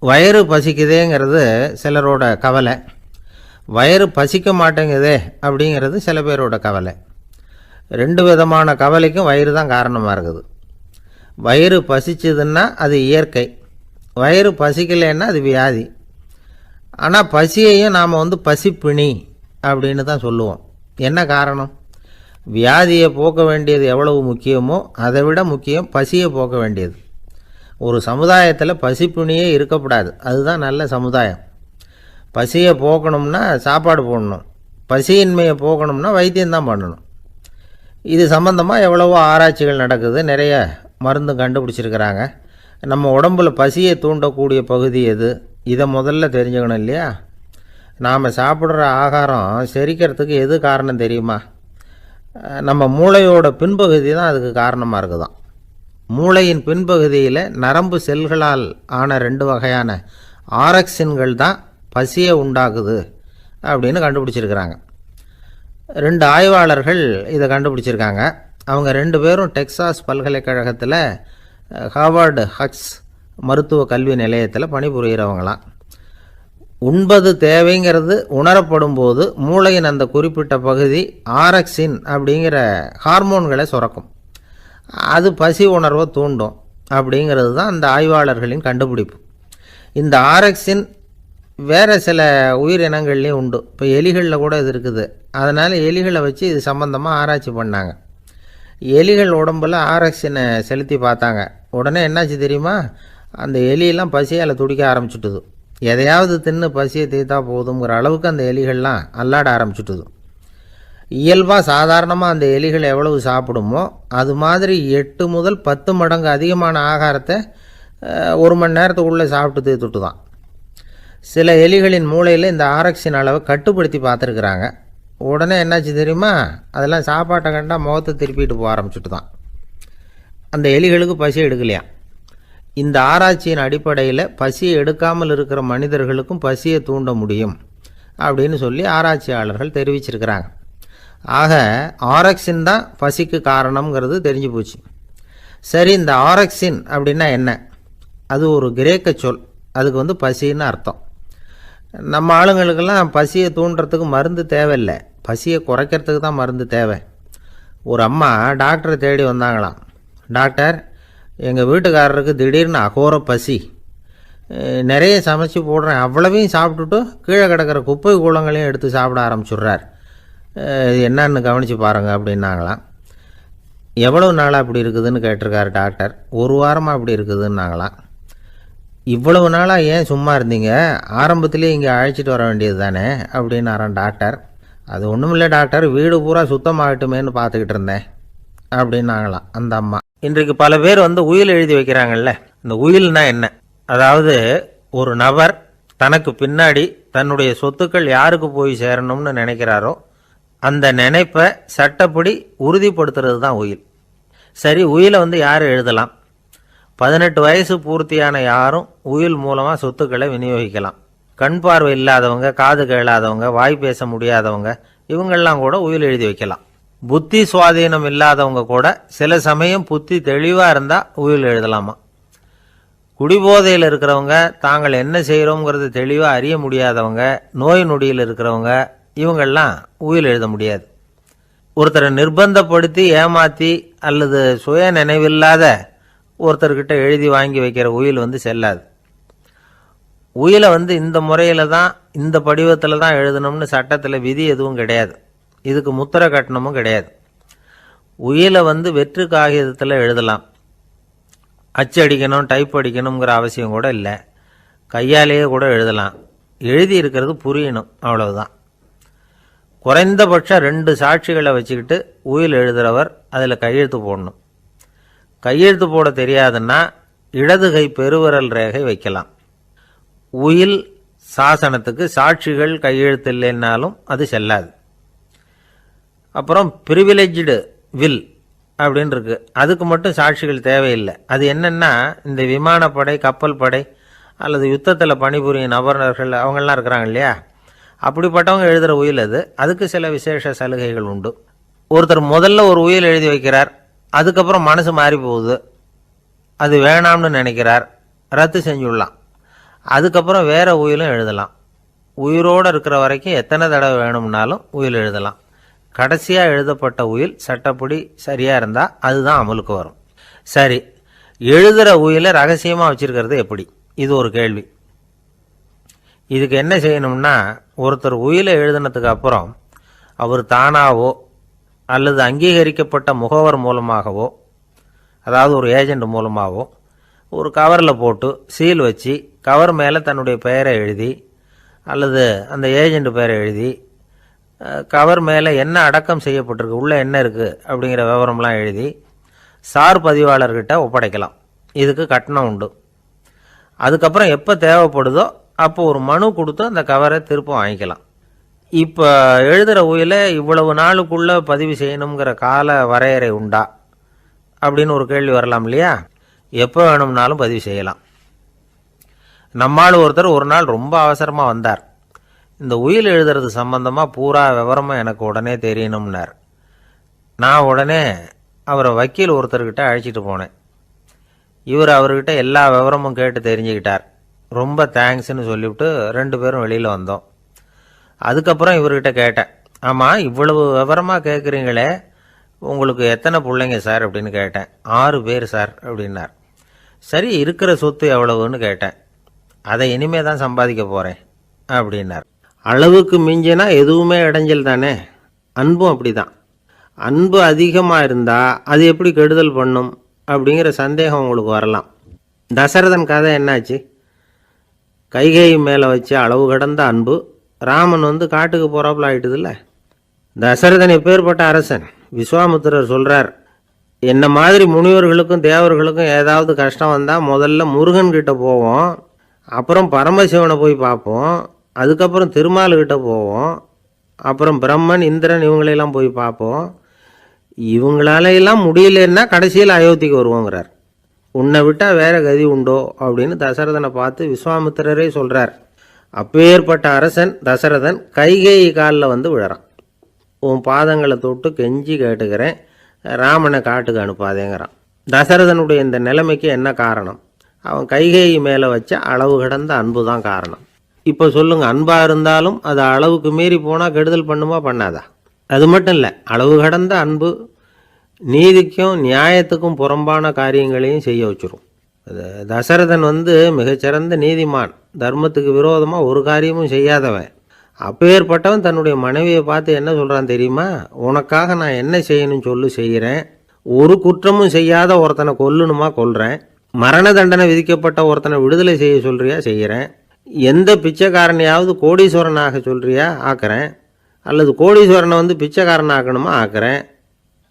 வயிறு பசிக்குதேங்கிறது சிலரோட கவலை, வயிறு பசிக்க மாட்டேங்குதே அப்படிங்கிறது சில பேரோட கவலை. 2 விதமான கவலைக்கும் வயிறு தான் காரணமாக இருக்குது. வயிறு பசிச்சதுன்னா அது இயற்கை, வயிறு பசிக்கலைன்னா அது வியாதி. ஆனால் பசியையும் நாம் பசிப்பிணி அப்படின்னு தான் சொல்லுவோம். என்ன காரணம்? வியாதியை போக்க வேண்டியது எவ்வளவு முக்கியமோ அதை விட முக்கியம் பசியை போக்க வேண்டியது. ஒரு சமுதாயத்தில் பசிப்பிணியே இருக்கக்கூடாது, அதுதான் நல்ல சமுதாயம். பசியை போக்கணும்னா சாப்பாடு போடணும், பசியின்மையை போக்கணும்னா வைத்தியம்தான் பண்ணணும். இது சம்பந்தமாக எவ்வளவோ ஆராய்ச்சிகள் நடக்குது, நிறைய மருந்து கண்டுபிடிச்சிருக்கிறாங்க. நம்ம உடம்பில் பசியை தூண்டக்கூடிய பகுதி எது, இதை முதல்ல தெரிஞ்சுக்கணும் இல்லையா? நாம் சாப்பிட்ற ஆகாரம் செரிக்கிறதுக்கு எது காரணம் தெரியுமா? நம்ம மூளையோட பின்பகுதி தான் அதுக்கு காரணமாக இருக்குதாம். மூளையின் பின்பகுதியில் நரம்பு செல்களால் ஆன 2 வகையான ஆரக்சின்கள் தான் பசியை உண்டாக்குது அப்படின்னு கண்டுபிடிச்சிருக்கிறாங்க. 2 ஆய்வாளர்கள் இதை கண்டுபிடிச்சிருக்காங்க. அவங்க 2 பேரும் டெக்சாஸ் பல்கலைக்கழகத்தில் ஹார்வர்டு ஹக்ஸ் மருத்துவ கல்வி நிலையத்தில் பணிபுரிகிறவங்களாம். உண்பது தேவைங்கிறது உணரப்படும் போது மூளையின் அந்த குறிப்பிட்ட பகுதி ஆரக்சின் அப்படிங்கிற ஹார்மோன்களை சுரக்கும். அது பசி உணர்வை தூண்டும் அப்படிங்கிறது தான் அந்த ஆய்வாளர்களின் கண்டுபிடிப்பு. இந்த ஆரக்சின் வேறு சில உயிரினங்கள்லேயும் உண்டு. இப்போ எலிகளில் கூட இது இருக்குது. அதனால் எலிகளை வச்சு இது சம்பந்தமாக ஆராய்ச்சி பண்ணாங்க. எலிகள் உடம்பில் ஆரக்சினை செலுத்தி பார்த்தாங்க. உடனே என்னாச்சு தெரியுமா? அந்த எலியெல்லாம் பசியால் துடிக்க ஆரம்பிச்சுட்டுது. எதையாவது தின்னு பசியை தீர்த்தா போதுங்கிற அளவுக்கு அந்த எலிகள்லாம் அல்லாட ஆரம்பிச்சுட்டுது. இயல்பாக சாதாரணமாக அந்த எலிகள் எவ்வளவு சாப்பிடுமோ அது மாதிரி 8 முதல் 10 மடங்கு அதிகமான ஆகாரத்தை 1 மணி நேரத்துக்குள்ளே சாப்பிட்டு தீர்த்துட்டு தான். சில எலிகளின் மூளையில் இந்த ஆரக்சின் அளவை கட்டுப்படுத்தி பார்த்துருக்குறாங்க. உடனே என்னாச்சு தெரியுமா? அதெல்லாம் சாப்பாட்டை கண்டா முகத்தை திருப்பிட்டு போக ஆரம்பிச்சுட்டு தான். அந்த எலிகளுக்கு பசி எடுக்கலையாம். இந்த ஆராய்ச்சியின் அடிப்படையில் பசியை எடுக்காமல் இருக்கிற மனிதர்களுக்கும் பசியை தூண்ட முடியும் அப்படின்னு சொல்லி ஆராய்ச்சியாளர்கள் தெரிவிச்சிருக்கிறாங்க. ஆக ஆரக்சின் தான் பசிக்கு காரணம்ங்கிறது தெரிஞ்சு போச்சு. சரி, இந்த ஆரக்சின் அப்படின்னா என்ன? அது ஒரு கிரேக்க சொல். அதுக்கு பசின்னு அர்த்தம். நம்ம ஆளுங்களுக்கெல்லாம் பசியை தூண்டுறதுக்கு மருந்து தேவையில்லை, பசியை குறைக்கிறதுக்கு தான் மருந்து தேவை. ஒரு அம்மா டாக்டரை தேடி வந்தாங்களாம். டாக்டர், எங்கள் வீட்டுக்காரருக்கு திடீர்னு அகோர பசி, நிறைய சமைச்சு போடுறேன், அவ்வளவையும் சாப்பிட்டுட்டு கீழே கிடக்கிற குப்பை கூலங்களையும் எடுத்து சாப்பிட ஆரம்பிச்சுட்றார், என்னன்னு கவனித்து பாருங்கள் அப்படின்னாங்களாம். எவ்வளவு நாளாக அப்படி இருக்குதுன்னு கேட்டிருக்காரு டாக்டர். 1 வாரமாக அப்படி இருக்குதுன்னாங்களாம். இவ்வளவு நாளாக ஏன் சும்மா இருந்தீங்க? ஆரம்பத்திலே இங்கே அழைச்சிட்டு வர வேண்டியது தானே அப்படின்னாரான் டாக்டர். அது ஒன்றும் இல்லை டாக்டர், வீடு பூரா சுத்தமாகட்டுமேன்னு பார்த்துக்கிட்டு இருந்தேன் அப்படின்னாங்களாம் அந்த அம்மா. இன்றைக்கு பல பேர் உயில் எழுதி வைக்கிறாங்கல்ல. இந்த உயில்னா என்ன? அதாவது ஒரு நபர் தனக்கு பின்னாடி தன்னுடைய சொத்துக்கள் யாருக்கு போய் சேரணும்னு நினைக்கிறாரோ அந்த நினைப்பை சட்டப்படி உறுதிப்படுத்துறது தான் உயில். சரி, உயிலை யார் எழுதலாம்? 18 வயசு பூர்த்தியான யாரும் உயில் மூலமாக சொத்துக்களை விநியோகிக்கலாம். கண் பார்வை இல்லாதவங்க, காது கேளாதவங்க, வாய் பேச முடியாதவங்க, இவங்கெல்லாம் கூட உயில் எழுதி வைக்கலாம். புத்தி சுவாதீனம் இல்லாதவங்க கூட சில சமயம் புத்தி தெளிவாக இருந்தால் உயில் எழுதலாமா. குடிபோதையில் இருக்கிறவங்க, தாங்கள் என்ன செய்கிறோங்கிறது தெளிவாக அறிய முடியாதவங்க, நோய் நொடியில் இருக்கிறவங்க, இவங்கெல்லாம் உயில் எழுத முடியாது. ஒருத்தரை நிர்பந்தப்படுத்தி ஏமாற்றி அல்லது சுய நினைவில்லாத ஒருத்தர்கிட்ட எழுதி வாங்கி வைக்கிற உயில் செல்லாது. உயிலை இந்த முறையில் தான், இந்த படிவத்தில் தான் எழுதணும்னு சட்டத்தில் விதி எதுவும் கிடையாது. இதுக்கு முத்திரை கட்டணமும் கிடையாது. உயிலை வெற்று காகிதத்தில் எழுதலாம். அச்சடிக்கணும், டைப் அடிக்கணுங்கிற அவசியம் கூட இல்லை. கையாலேயே கூட எழுதலாம். எழுதி இருக்கிறது புரியணும், அவ்வளவுதான். குறைந்தபட்சம் 2 சாட்சிகளை வச்சுக்கிட்டு உயில் எழுதுகிறவர் அதில் கையெழுத்து போடணும். கையெழுத்து போட தெரியாதுன்னா இடது கை பெருவிரல் ரேகை வைக்கலாம். உயில் சாசனத்துக்கு சாட்சிகள் கையெழுத்து இல்லைன்னாலும் அது செல்லாது. அப்புறம் பிரிவிலேஜ்டு வில் அப்படின்னு இருக்கு, அதுக்கு மட்டும் சாட்சிகள் தேவையில்லை. அது என்னன்னா, இந்த விமானப்படை, கப்பல் படை அல்லது யுத்தத்தில் பணிபுரியும் நபர்கள் அவங்கெல்லாம் இருக்கிறாங்க இல்லையா, அப்படிப்பட்டவங்க எழுதுகிற உயில் அது. அதுக்கு சில விசேஷ சலுகைகள் உண்டு. ஒருத்தர் முதல்ல ஒரு உயில் எழுதி வைக்கிறார், அதுக்கப்புறம் மனசு மாறி போகுது, அது வேணாம்னு நினைக்கிறார், ரத்து செஞ்சுடலாம். அதுக்கப்புறம் வேறு உயிலும் எழுதலாம். உயிரோடு இருக்கிற வரைக்கும் எத்தனை தடவை வேணும்னாலும் உயில் எழுதலாம். கடைசியாக எழுதப்பட்ட உயில் சட்டப்படி சரியாக இருந்தால் அதுதான் அமலுக்கு வரும். சரி, எழுதுகிற உயிலை ரகசியமாக வச்சுருக்கிறது எப்படி? இது ஒரு கேள்வி. இதுக்கு என்ன செய்யணும்னா, ஒருத்தர் உயிலை எழுதினதுக்கு அப்புறம் அவர் தானாவோ அல்லது அங்கீகரிக்கப்பட்ட முகவர் மூலமாகவோ, அதாவது ஒரு ஏஜெண்ட் மூலமாகவோ, ஒரு கவரில் போட்டு சீல் வச்சு கவர் மேலே தன்னுடைய பெயரை எழுதி அல்லது அந்த ஏஜெண்ட் பெயரை எழுதி கவர் மேலே என்ன அடக்கம் செய்யப்பட்டிருக்கு, உள்ளே என்ன இருக்குது அப்படிங்கிற விவரம்லாம் எழுதி சார் பதிவாளர்கிட்ட ஒப்படைக்கலாம். இதுக்கு கட்டணம் உண்டு. அதுக்கப்புறம் எப்போ தேவைப்படுதோ அப்போ ஒரு மனு கொடுத்து அந்த கவரை திரும்ப வாங்கிக்கலாம். இப்போ எழுதுகிற உயிலை இவ்வளவு நாளுக்குள்ளே பதிவு செய்யணுங்கிற கால வரையறை உண்டா அப்படின்னு ஒரு கேள்வி வரலாம் இல்லையா? எப்போ வேணும்னாலும் பதிவு செய்யலாம். நம்மால் ஒருத்தர் ஒரு நாள் ரொம்ப அவசரமாக வந்தார். இந்த உயில் எழுதுறது சம்பந்தமாக பூரா விவரமாக எனக்கு உடனே தெரியணும்னார். நான் உடனே அவரை வக்கீல் ஒருத்தர்கிட்ட அழைச்சிட்டு போனேன். இவர் அவர்கிட்ட எல்லா விவரமும் கேட்டு தெரிஞ்சுக்கிட்டார். ரொம்ப தேங்க்ஸ்ன்னு சொல்லிவிட்டு 2 பேரும் வெளியில் வந்தோம். அதுக்கப்புறம் இவர்கிட்ட கேட்டேன், ஆமாம் இவ்வளவு விவரமாக கேட்குறீங்களே, உங்களுக்கு எத்தனை பிள்ளைங்க சார் அப்படின்னு கேட்டேன். 6 பேர் சார் அப்படின்னார். சரி, இருக்கிற சொத்து எவ்வளவுன்னு கேட்டேன். அதை இனிமே தான் சம்பாதிக்க போகிறேன் அப்படின்னார். அளவுக்கு மிஞ்சினா எதுவுமே இடைஞ்சல் தானே. அன்பும் அப்படி தான். அன்பு அதிகமாக இருந்தால் அது எப்படி கெடுதல் பண்ணும் அப்படிங்கிற சந்தேகம் உங்களுக்கு வரலாம். தசரதன் கதை என்னாச்சு? கைகேயி மேலே வச்ச அளவு கடந்த அன்பு ராமன் காட்டுக்கு போகிறாப்புல ஆயிட்டுதில்ல. தசரதன் எப்பேற்பட்ட அரசன். விஸ்வாமித்திரர் சொல்கிறார், என்ன மாதிரி முனிவர்களுக்கும் தேவர்களுக்கும் ஏதாவது கஷ்டம் வந்தால் முதல்ல முருகன்கிட்ட போவோம், அப்புறம் பரமசிவனை போய் பார்ப்போம், அதுக்கப்புறம் திருமால்கிட்ட போவோம், அப்புறம் பிரம்மன் இந்திரன் இவங்களெல்லாம் போய் பார்ப்போம். இவங்களாலையெல்லாம் முடியலன்னா கடைசியில் அயோத்திக்கு வருவோங்கிறார். உன்னை விட்டால் வேற கதி உண்டோ அப்படின்னு தசரதனை பார்த்து விஸ்வாமித்திரரே சொல்கிறார். அப்பேற்பட்ட அரசன் தசரதன் கைகேயி காலில் விழறான். உன் பாதங்களை தொட்டு கெஞ்சி கேட்டுக்கிறேன், ராமனை காட்டுக்கு அனுப்பாதேங்கிறான். தசரதனுடைய இந்த நிலைமைக்கு என்ன காரணம்? அவன் கைகேயி மேலே வச்ச அளவு கடந்த அன்பு தான் காரணம். இப்போ சொல்லுங்கள், அன்பாக இருந்தாலும் அது அளவுக்கு மீறி போனால் கெடுதல் பண்ணுமா பண்ணாதா? அது மட்டும் இல்லை, அளவு கடந்த அன்பு நீதிக்கும் நியாயத்துக்கும் புறம்பான காரியங்களையும் செய்ய வச்சிரும். தசரதன் மிகச்சிறந்த நீதிமான், தர்மத்துக்கு விரோதமாக ஒரு காரியமும் செய்யாதவன். அப்பேற்பட்டவன் தன்னுடைய மனைவியை பார்த்து என்ன சொல்கிறான் தெரியுமா? உனக்காக நான் என்ன செய்யணும்னு சொல்லி செய்கிறேன். ஒரு குற்றமும் செய்யாத ஒருத்தனை கொல்லணுமா கொல்றேன். மரண தண்டனை விதிக்கப்பட்ட ஒருத்தனை விடுதலை செய்ய சொல்கிறியா செய்கிறேன். எந்த பிச்சைக்காரனையாவது கோடீஸ்வரனாக சொல்கிறியா ஆக்கிறேன், அல்லது கோடீஸ்வரனை பிச்சைக்காரன் ஆக்கணுமா ஆக்கிறேன்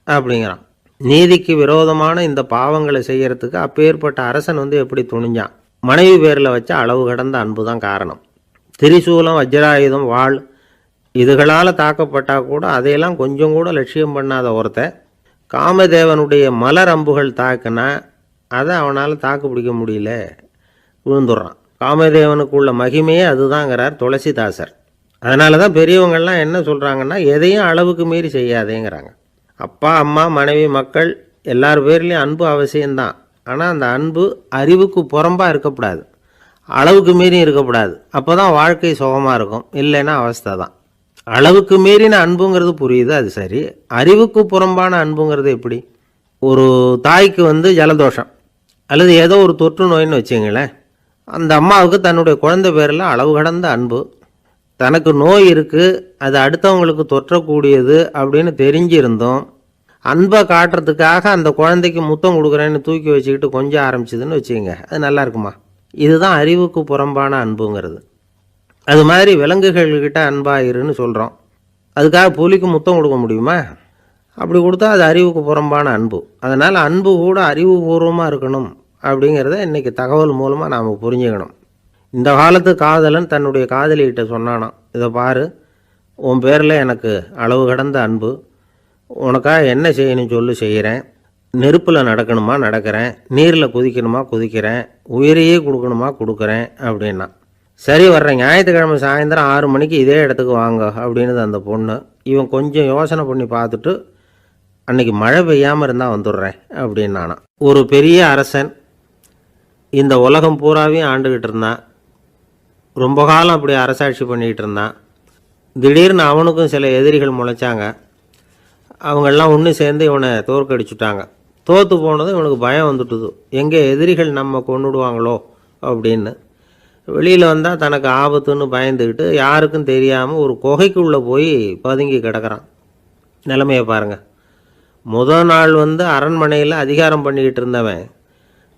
அப்படிங்கிறான். நீதிக்கு விரோதமான இந்த பாவங்களை செய்யறதுக்கு அப்பேற்பட்ட அரசன் எப்படி துணிஞ்சான்? மனைவி பேரில் வச்ச அளவு கடந்த அன்பு தான் காரணம். திரிசூலம், வஜ்ராயுதம், வாள் இதுகளால் தாக்கப்பட்டால் கூட அதையெல்லாம் கொஞ்சம் கூட லட்சியம் பண்ணாத ஒருத்தன் காமதேவனுடைய மலர் அம்புகள் தாக்குனா அதை அவனால் தாக்கு பிடிக்க முடியல, விழுந்துடுறான். காமதேவனுக்குள்ள மகிமையே அதுதாங்கிறார் துளசிதாசர். அதனால தான் பெரியவங்கள்லாம் என்ன சொல்கிறாங்கன்னா, எதையும் அளவுக்கு மீறி செய்யாதேங்கிறாங்க. அப்பா, அம்மா, மனைவி, மக்கள் எல்லார் பேர்லேயும் அன்பு அவசியம்தான். ஆனால் அந்த அன்பு அறிவுக்கு புறம்பாக இருக்கக்கூடாது, அளவுக்கு மீறி இருக்கக்கூடாது. அப்போ தான் வாழ்க்கை சுகமாக இருக்கும். இல்லைன்னா அவஸ்தை தான். அளவுக்கு மீறின அன்புங்கிறது புரியுது, அது சரி. அறிவுக்கு புறம்பான அன்புங்கிறது எப்படி? ஒரு தாய்க்கு ஜலதோஷம் அல்லது ஏதோ ஒரு தொற்று நோயின்னு வச்சுங்களேன். அந்த அம்மாவுக்கு தன்னுடைய குழந்தை பேரில் அளவு கடந்த அன்பு. தனக்கு நோய் இருக்குது, அது அடுத்தவங்களுக்கு தொற்றக்கூடியது அப்படின்னு தெரிஞ்சிருந்தோம் அன்பை காட்டுறதுக்காக அந்த குழந்தைக்கு முத்தம் கொடுக்குறேன்னு தூக்கி வச்சுக்கிட்டு கொஞ்சம் ஆரம்பிச்சிதுன்னு வச்சுக்கோங்க, அது நல்லா இருக்குமா? இதுதான் அறிவுக்கு புறம்பான அன்புங்கிறது. அது மாதிரி விலங்குகள்கிட்ட அன்பாயிருன்னு சொல்கிறோம். அதுக்காக புலிக்கு முத்தம் கொடுக்க முடியுமா? அப்படி கொடுத்தா அது அறிவுக்கு புறம்பான அன்பு. அதனால் அன்பு கூட அறிவுபூர்வமாக இருக்கணும் அப்படிங்கிறத இன்றைக்கி தகவல் மூலமாக நாம் புரிஞ்சுக்கணும். இந்த காலத்து காதலன் தன்னுடைய காதலிகிட்ட சொன்னானாம், இதை பாரு, உன் பேரில் எனக்கு அளவு கடந்த அன்பு, உனக்காக என்ன செய்யணும்னு சொல்லி செய்கிறேன். நெருப்பில் நடக்கணுமா நடக்கிறேன், நீரில் குதிக்கணுமா குதிக்கிறேன், உயிரையே கொடுக்கணுமா கொடுக்குறேன் அப்படின்னா. சரி, வர்றேன் ஞாயிற்றுக்கிழமை சாயந்தரம் 6 மணிக்கு இதே இடத்துக்கு வாங்க அப்படின்னுது அந்த பொண்ணு. இவன் கொஞ்சம் யோசனை பண்ணி பார்த்துட்டு, அன்றைக்கி மழை பெய்யாமல் இருந்தால் வந்துடுறேன் அப்படின்னானான். ஒரு பெரிய அரசன் இந்த உலகம் பூராவையும் ஆண்டுக்கிட்டு இருந்தான். ரொம்ப காலம் அப்படி அரசாட்சி பண்ணிக்கிட்டு இருந்தான். திடீர்னு அவனுக்கும் சில எதிரிகள் முளைச்சாங்க. அவங்கெல்லாம் ஒன்று சேர்ந்து இவனை தோற்கடிச்சுட்டாங்க. தோற்று போனதும் இவனுக்கு பயம் வந்துட்டுது, எங்கே எதிரிகள் நம்ம கொண்டுடுவாங்களோ அப்படின்னு. வெளியில் வந்தால் தனக்கு ஆபத்துன்னு பயந்துக்கிட்டு யாருக்கும் தெரியாமல் ஒரு குகைக்குள்ளே போய் பதுங்கி கிடக்கிறான். நிலைமையை பாருங்கள். முதல் நாள் அரண்மனையில் அதிகாரம் பண்ணிக்கிட்டு இருந்தவன்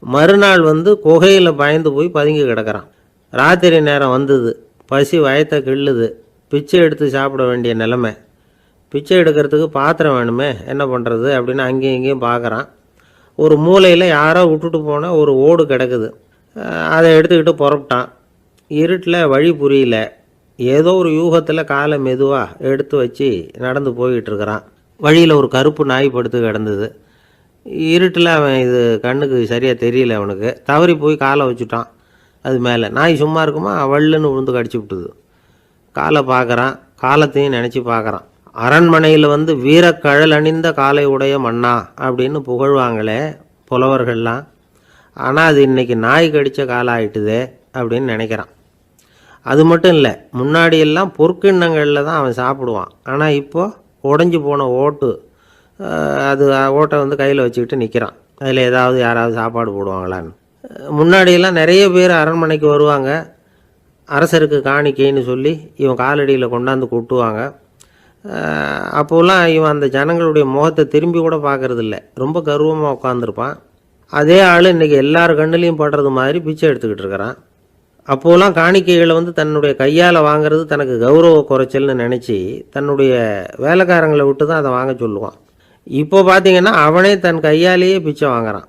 மறுநாள் குகையில் பயந்து போய் பதுங்கி கிடக்கிறான். ராத்திரி நேரம் வந்தது, பசி வயத்தை கிள்ளுது, பிச்சை எடுத்து சாப்பிட வேண்டிய நிலைமை. பிச்சை எடுக்கிறதுக்கு பாத்திரம் வேணுமே, என்ன பண்ணுறது அப்படின்னு அங்கேயும் இங்கேயும் பார்க்குறான். ஒரு மூலையில் யாரோ விட்டுட்டு போன ஒரு ஓடு கிடக்குது. அதை எடுத்துக்கிட்டு புறப்பட்டான். இருட்டில் வழி புரியல. ஏதோ ஒரு யூகத்தில் காலை மெதுவாக எடுத்து வச்சு நடந்து போய்கிட்டுருக்கிறான். வழியில் ஒரு கருப்பு நாய் படுத்து கிடந்தது. இருட்டில் அவன் இது கண்ணுக்கு சரியாக தெரியல. அவனுக்கு தவறி போய் காலை வச்சுட்டான் அது மேலே. நாய் சும்மா இருக்குமா, வள்ளுன்னு விழுந்து கடிச்சு விட்டுது. காலை பார்க்குறான், காலத்தையும் நினச்சி பார்க்குறான். அரண்மனையில் வீரக்கழல் அணிந்த காலை உடைய மன்னா அப்படின்னு புகழ்வாங்களே புலவர்கள்லாம். ஆனால் அது இன்றைக்கி நாய் கடித்த காலம் ஆகிட்டுதே அப்படின்னு நினைக்கிறான். அது மட்டும் இல்லை, முன்னாடியெல்லாம் பொற்கிண்ணங்களில் தான் அவன் சாப்பிடுவான். ஆனால் இப்போது உடஞ்சி போன ஓட்டு, அது ஓட்டை கையில் வச்சுக்கிட்டு நிற்கிறான். அதில் ஏதாவது யாராவது சாப்பாடு போடுவாங்களான்னு. முன்னாடியெல்லாம் நிறைய பேர் அரண்மனைக்கு வருவாங்க. அரசருக்கு காணிக்கைன்னு சொல்லி இவன் காலடியில் கொண்டாந்து கொட்டுவாங்க. அப்போலாம் இவன் அந்த ஜனங்களுடைய முகத்தை திரும்பி கூட பார்க்கறதில்ல, ரொம்ப கர்வமாக உட்காந்துருப்பான். அதே ஆள் இன்றைக்கி எல்லார் கண்ணுலேயும் படுறது மாதிரி பிச்சை எடுத்துக்கிட்டு இருக்கிறான். அப்போலாம் காணிக்கைகளை தன்னுடைய கையால் வாங்கிறது தனக்கு கௌரவ குறைச்சல்னு நினச்சி தன்னுடைய வேலைக்காரங்களை விட்டு தான் அதை வாங்க சொல்லுவான். இப்போ பார்த்திங்கன்னா அவனே தன் கையாலேயே பிச்சை வாங்குறான்.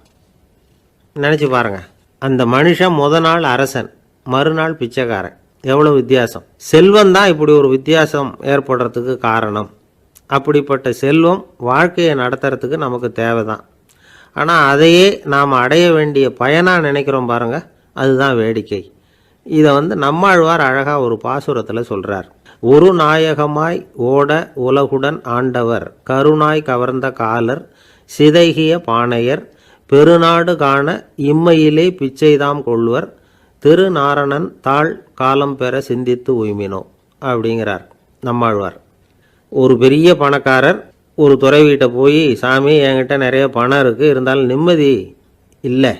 நினச்சி பாருங்கள், அந்த மனுஷன் நாள் அரசன், மறுநாள் பிச்சைக்காரன். எவ்வளோ வித்தியாசம்! செல்வம் தான் இப்படி ஒரு வித்தியாசம் ஏற்படுறதுக்கு காரணம். அப்படிப்பட்ட செல்வம் வாழ்க்கையை நடத்துறதுக்கு நமக்கு தேவை தான். ஆனால் அதையே நாம் அடைய வேண்டிய பயனாக நினைக்கிறோம் பாருங்கள், அதுதான் வேடிக்கை. இதை நம்மாழ்வார் அழகாக ஒரு பாசுரத்தில் சொல்கிறார். ஒரு நாயகமாய் ஓட உலகுடன் ஆண்டவர், கருணாய் கவர்ந்த காலர், சிதைகிய பானையர், பெருநாடு காண இம்மையிலே பிச்சைதாம் கொள்வர், திருநாரணன் தாழ் காலம் பெற சிந்தித்து உய்மினோ அப்படிங்கிறார் நம்மாழ்வார். ஒரு பெரிய பணக்காரர் ஒரு துறவிகிட்ட போய், சாமி என்கிட்ட நிறைய பணம் இருக்குது, இருந்தாலும் நிம்மதி இல்லை,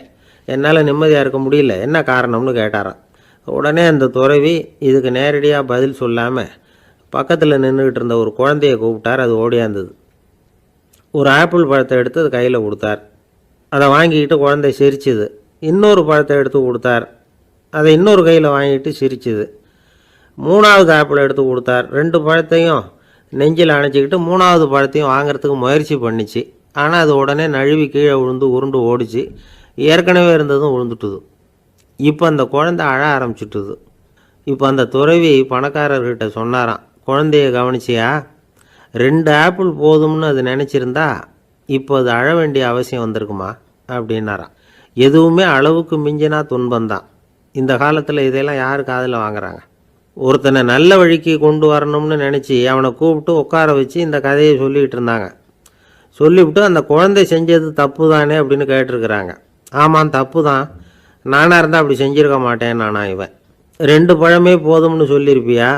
என்னால் நிம்மதியாக இருக்க முடியல, என்ன காரணம்னு கேட்டாராம். உடனே அந்த துறவி இதுக்கு நேரடியாக பதில் சொல்லாமல் பக்கத்தில் நின்றுக்கிட்டு இருந்த ஒரு குழந்தைய கூப்பிட்டார். அது ஓடியாந்தது. ஒரு ஆப்பிள் பழத்தை எடுத்து அது கையில் கொடுத்தார். அதை வாங்கிக்கிட்டு குழந்தை சிரிச்சுது. இன்னொரு பழத்தை எடுத்து கொடுத்தார். அதை இன்னொரு கையில் வாங்கிட்டு சிரிச்சுது. மூணாவது ஆப்பிள் எடுத்து கொடுத்தார். 2 பழத்தையும் நெஞ்சில் அணைச்சிக்கிட்டு 3வது பழத்தையும் வாங்கிறதுக்கு முயற்சி பண்ணிச்சு. ஆனால் அது உடனே நழுவி கீழே விழுந்து உருண்டு ஓடிச்சு. ஏற்கனவே இருந்ததும் விழுந்துட்டுது. இப்போ அந்த குழந்தை அழ ஆரம்பிச்சுட்டுது. இப்போ அந்த துறவி பணக்காரர்கிட்ட சொன்னாராம், குழந்தைய கவனிச்சியா, 2 ஆப்பிள் போதும்னு அது நினச்சிருந்தா இப்போ அது அழ வேண்டிய அவசியம் வந்திருக்குமா அப்படின்னாராம். எதுவுமே அளவுக்கு மிஞ்சினா துன்பந்தான். இந்த காலத்தில் இதெல்லாம் யார் காதில் வாங்குறாங்க? ஒருத்தனை நல்ல வழிக்கு கொண்டு வரணும்னு நினச்சி அவனை கூப்பிட்டு உட்கார வச்சு இந்த கதையை சொல்லிகிட்டு இருந்தாங்க. சொல்லிவிட்டு அந்த குழந்தை செஞ்சது தப்பு தானே அப்படின்னு கேட்டிருக்கிறாங்க. ஆமாம், தப்பு தான், நானாக இருந்தால் அப்படி செஞ்சுருக்க மாட்டேன் நானா இவன். 2 பழமே போதும்னு சொல்லியிருப்பியா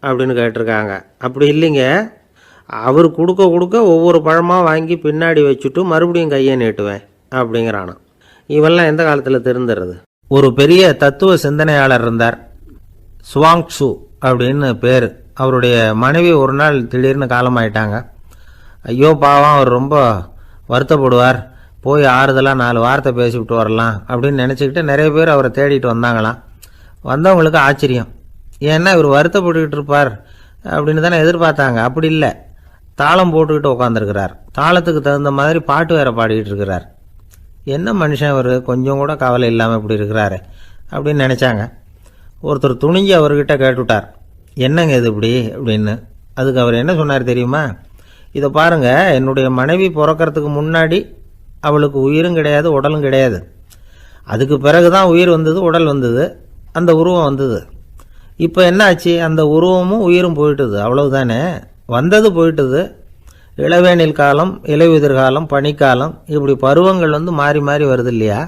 அப்படின்னு கேட்டிருக்காங்க. அப்படி இல்லைங்க, அவர் கொடுக்க கொடுக்க ஒவ்வொரு பழமாக வாங்கி பின்னாடி வச்சுட்டு மறுபடியும் கையை நீட்டுவேன் அப்படிங்கிறானா. இவெல்லாம் எந்த காலத்தில் திருந்துறது? ஒரு பெரிய தத்துவ சிந்தனையாளர் இருந்தார், சுவாங்சு அப்படின்னு பேர். அவருடைய மனைவி ஒரு நாள் திடீர்னு காலமாயிட்டாங்க. ஐயோ பாவம், அவர் ரொம்ப வருத்தப்படுவார், போய் ஆறுதலாக 4 வார்த்தை பேசிவிட்டு வரலாம் அப்படின்னு நினச்சிக்கிட்டு நிறைய பேர் அவரை தேடிட்டு வந்தாங்களாம். வந்தவங்களுக்கு ஆச்சரியம், ஏன்னா இவர் வருத்தப்பட்டுக்கிட்டு இருப்பார் அப்படின்னு தானே எதிர்பார்த்தாங்க. அப்படி இல்லை, தாளம் போட்டுக்கிட்டு உட்காந்துருக்கிறார். தாளத்துக்கு தகுந்த மாதிரி பாட்டு வேற பாடிக்கிட்டு இருக்கிறார். என்ன மனுஷன் அவர், கொஞ்சம் கூட கவலை இல்லாமல் இப்படி இருக்கிறாரு அப்படின்னு நினச்சாங்க. ஒருத்தர் துணிஞ்சு அவர்கிட்ட கேட்டுவிட்டார், என்னங்க இது இப்படி அப்படின்னு. அதுக்கு அவர் என்ன சொன்னார் தெரியுமா? இதை பாருங்கள், என்னுடைய மனைவி பிறக்கிறதுக்கு முன்னாடி அவளுக்கு உயிரும் கிடையாது, உடலும் கிடையாது. அதுக்கு பிறகு தான் உயிர் வந்தது, உடல் வந்தது, அந்த உருவம் வந்தது. இப்போ என்ன ஆச்சு? அந்த உருவமும் உயிரும் போயிட்டுது, அவ்வளவுதானே. வந்தது போயிட்டுது. இளவேனில் காலம், இலையுதிர் காலம், பனிக்காலம், இப்படி பருவங்கள் மாறி மாறி வருது இல்லையா?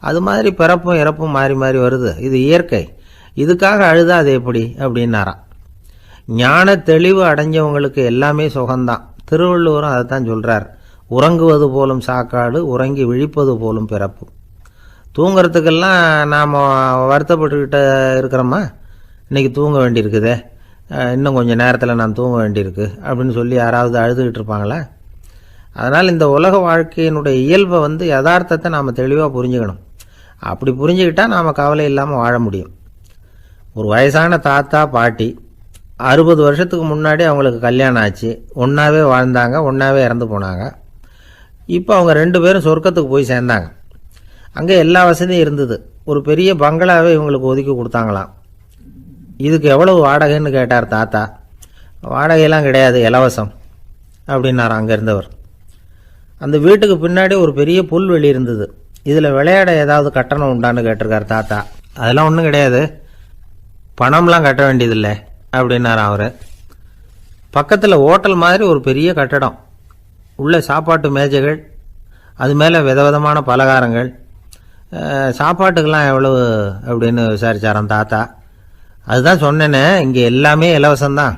அது மாதிரி பிறப்பும் இறப்பும் மாறி மாறி வருது. இது இயற்கை. இதுக்காக அழுதா அது எப்படி அப்படின்னாராம். ஞான தெளிவு அடைஞ்சவங்களுக்கு எல்லாமே சுகம்தான். திருவள்ளுவரும் அதை தான் சொல்கிறார். உறங்குவது போலும் சாக்காடு, உறங்கி விழிப்பது போலும் பிறப்பு. தூங்கிறதுக்கெல்லாம் நாம் வருத்தப்பட்டுக்கிட்ட இருக்கிறோமா? இன்றைக்கி தூங்க வேண்டியிருக்குதே, இன்னும் கொஞ்சம் நேரத்தில் நான் தூங்க வேண்டியிருக்கு அப்படின்னு சொல்லி யாராவது அழுதுகிட்டு இருப்பாங்களா? அதனால் இந்த உலக வாழ்க்கையினுடைய இயல்பை யதார்த்தத்தை நாம் தெளிவாக புரிஞ்சுக்கணும். அப்படி புரிஞ்சுக்கிட்டால் நாம் கவலை இல்லாமல் வாழ முடியும். ஒரு வயசான தாத்தா பாட்டி 60 வருஷத்துக்கு முன்னாடி அவங்களுக்கு கல்யாணம் ஆச்சு, ஒன்றாவே வாழ்ந்தாங்க, ஒன்றாவே இறந்து போனாங்க. இப்போ அவங்க 2 பேரும் சொர்க்கத்துக்கு போய் சேர்ந்தாங்க. அங்கே எல்லா வசதியும் இருந்தது. ஒரு பெரிய பங்களாவே இவங்களுக்கு ஒதுக்கி கொடுத்தாங்களாம். இதுக்கு எவ்வளவு வாடகைன்னு கேட்டார் தாத்தா. வாடகையெல்லாம் கிடையாது, இலவசம் அப்படின்னார் அங்கே இருந்தவர். அந்த வீட்டுக்கு பின்னாடி ஒரு பெரிய புல்வெளி இருந்தது. இதில் விளையாட ஏதாவது கட்டணம் உண்டான்னு கேட்டிருக்கார் தாத்தா. அதெல்லாம் ஒன்றும் கிடையாது, பணம்லாம் கட்ட வேண்டியதில்லை அப்படின்னார் அவர். பக்கத்தில் ஹோட்டல் மாதிரி ஒரு பெரிய கட்டடம், உள்ள சாப்பாட்டு மேஜைகள், அது மேலே விதவிதமான பலகாரங்கள். சாப்பாட்டுக்கெல்லாம் எவ்வளவு அப்படின்னு விசாரிச்சாராம் தாத்தா. அதுதான் சொன்னேனே, இங்கே எல்லாமே இலவசம்தான்,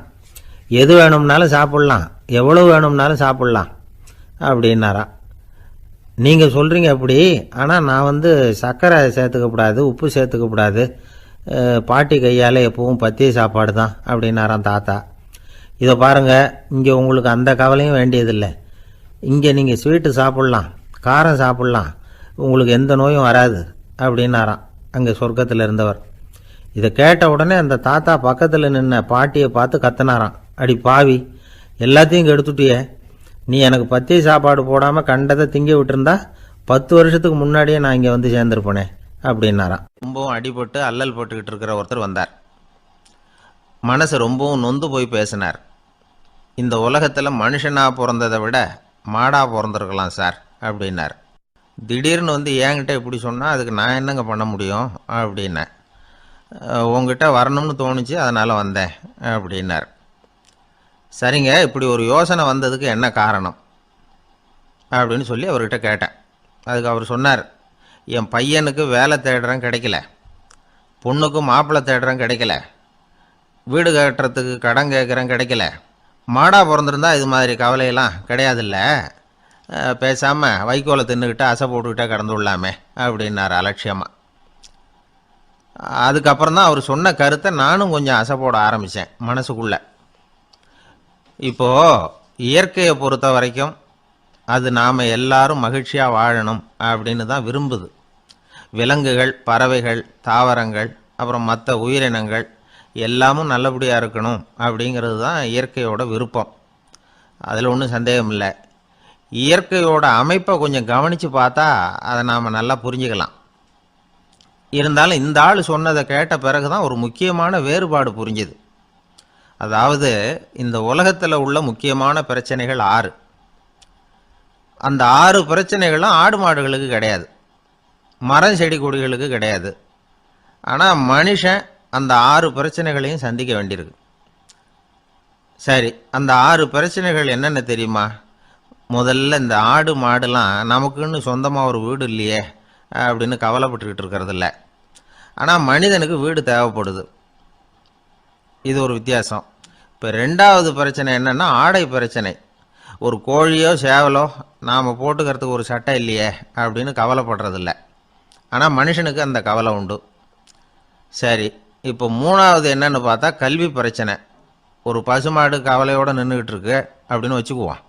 எது வேணும்னாலும் சாப்பிட்லாம், எவ்வளவு வேணும்னாலும் சாப்பிட்லாம் அப்படின்னாரா. நீங்கள் சொல்கிறீங்க அப்படி, ஆனால் நான் சர்க்கரை சேர்த்துக்கக்கூடாது, உப்பு சேர்த்துக்கக்கூடாது, பாட்டி கையால் எப்பவும் பத்திய சாப்பாடு தான் அப்படின்னாராம் தாத்தா. இதை பாருங்கள், இங்கே உங்களுக்கு அந்த கவலையும் வேண்டியதில்லை. இங்கே நீங்கள் ஸ்வீட்டு சாப்பிட்லாம், காரம் சாப்பிட்லாம், உங்களுக்கு எந்த நோயும் வராது அப்படின்னாராம் அங்கே சொர்க்கத்தில் இருந்தவர். இதை கேட்ட உடனே அந்த தாத்தா பக்கத்தில் நின்ன பாட்டியை பார்த்து கத்தினாராம். அடி பாவி, எல்லாத்தையும் கெடுத்துட்டியே, நீ எனக்கு பத்திய சாப்பாடு போடாமல் கண்டதை திங்க விட்டுருந்தா 10 வருஷத்துக்கு முன்னாடியே நான் இங்கே சேர்ந்துருப்பேனே அப்படின்னாராம். ரொம்பவும் அடிபட்டு அல்லல் போட்டுக்கிட்டு இருக்கிற ஒருத்தர் வந்தார். மனசு ரொம்பவும் நொந்து போய் பேசினார். இந்த உலகத்தில் மனுஷனாக பிறந்ததை விட மாடாக பிறந்திருக்கலாம் சார் அப்படின்னார். திடீர்னு என்கிட்ட இப்படி சொன்னால் அதுக்கு நான் என்னங்க பண்ண முடியும் அப்படின்னேன். உங்ககிட்ட வரணும்னு தோணுச்சு, அதனால் வந்தேன் அப்படின்னார். சரிங்க, இப்படி ஒரு யோசனை வந்ததுக்கு என்ன காரணம் அப்படின்னு சொல்லி அவர்கிட்ட கேட்டேன். அதுக்கு அவர் சொன்னார், என் பையனுக்கு வேலை தேடுறேன் கிடைக்கல, பொண்ணுக்கு மாப்பிள்ளை தேடுறேன் கிடைக்கல, வீடு கட்டுறதுக்கு கடன் கேட்குறேன் கிடைக்கல, மாடாக பிறந்திருந்தா இது மாதிரி கவலையெல்லாம் கிடையாதுல்ல, பேசாமல் வைக்கோலை தின்னுக்கிட்டு அசை போட்டுக்கிட்டே கடந்து விடலாமே அப்படின்னார் அலட்சியமாக. அதுக்கப்புறம் தான் அவர் சொன்ன கருத்தை நானும் கொஞ்சம் அசை போட ஆரம்பித்தேன் மனசுக்குள்ளே. இப்போது இயற்கையை பொறுத்த வரைக்கும் அது நாம் எல்லாரும் மகிழ்ச்சியாக வாழணும் அப்படின்னு தான் விரும்புது. விலங்குகள், பறவைகள், தாவரங்கள், அப்புறம் மற்ற உயிரினங்கள் எல்லாமும் நல்லபடியாக இருக்கணும் அப்படிங்கிறது தான் இயற்கையோட விருப்பம். அதில் ஒன்றும் சந்தேகம் இல்லை. இயற்கையோட அமைப்பை கொஞ்சம் கவனித்து பார்த்தா அதை நாம் நல்லா புரிஞ்சுக்கலாம். இருந்தாலும் இந்த ஆள் சொன்னதை கேட்ட பிறகு தான் ஒரு முக்கியமான வேறுபாடு புரிஞ்சுது. அதாவது, இந்த உலகத்தில் உள்ள முக்கியமான பிரச்சனைகள் 6. அந்த 6 பிரச்சனைகளும் ஆடு மாடுகளுக்கு கிடையாது, மரம் செடி கொடிகளுக்கு கிடையாது. ஆனால் மனுஷன் அந்த 6 பிரச்சனைகளையும் சந்திக்க வேண்டியிருக்கு. சரி, அந்த 6 பிரச்சனைகள் என்னென்ன தெரியுமா? முதல்ல, இந்த ஆடு மாடுலாம் நமக்குன்னு சொந்தமாக ஒரு வீடு இல்லையே அப்படின்னு கவலைப்பட்டுக்கிட்டு இருக்கிறதில்ல. ஆனால் மனிதனுக்கு வீடு தேவைப்படுது. இது ஒரு வித்தியாசம். இப்போ 2வது பிரச்சனை என்னென்னா ஆடை பிரச்சனை. ஒரு கோழியோ சேவலோ நாம் போட்டுக்கிறதுக்கு ஒரு சட்டை இல்லையே அப்படின்னு கவலைப்படுறதில்ல. ஆனால் மனுஷனுக்கு அந்த கவலை உண்டு. சரி, இப்போ 3வது என்னன்னு பார்த்தா கல்வி பிரச்சனை. ஒரு பசுமாடு கவலையோடு நின்றுக்கிட்டு இருக்கு அப்படின்னு வச்சுக்குவோம்.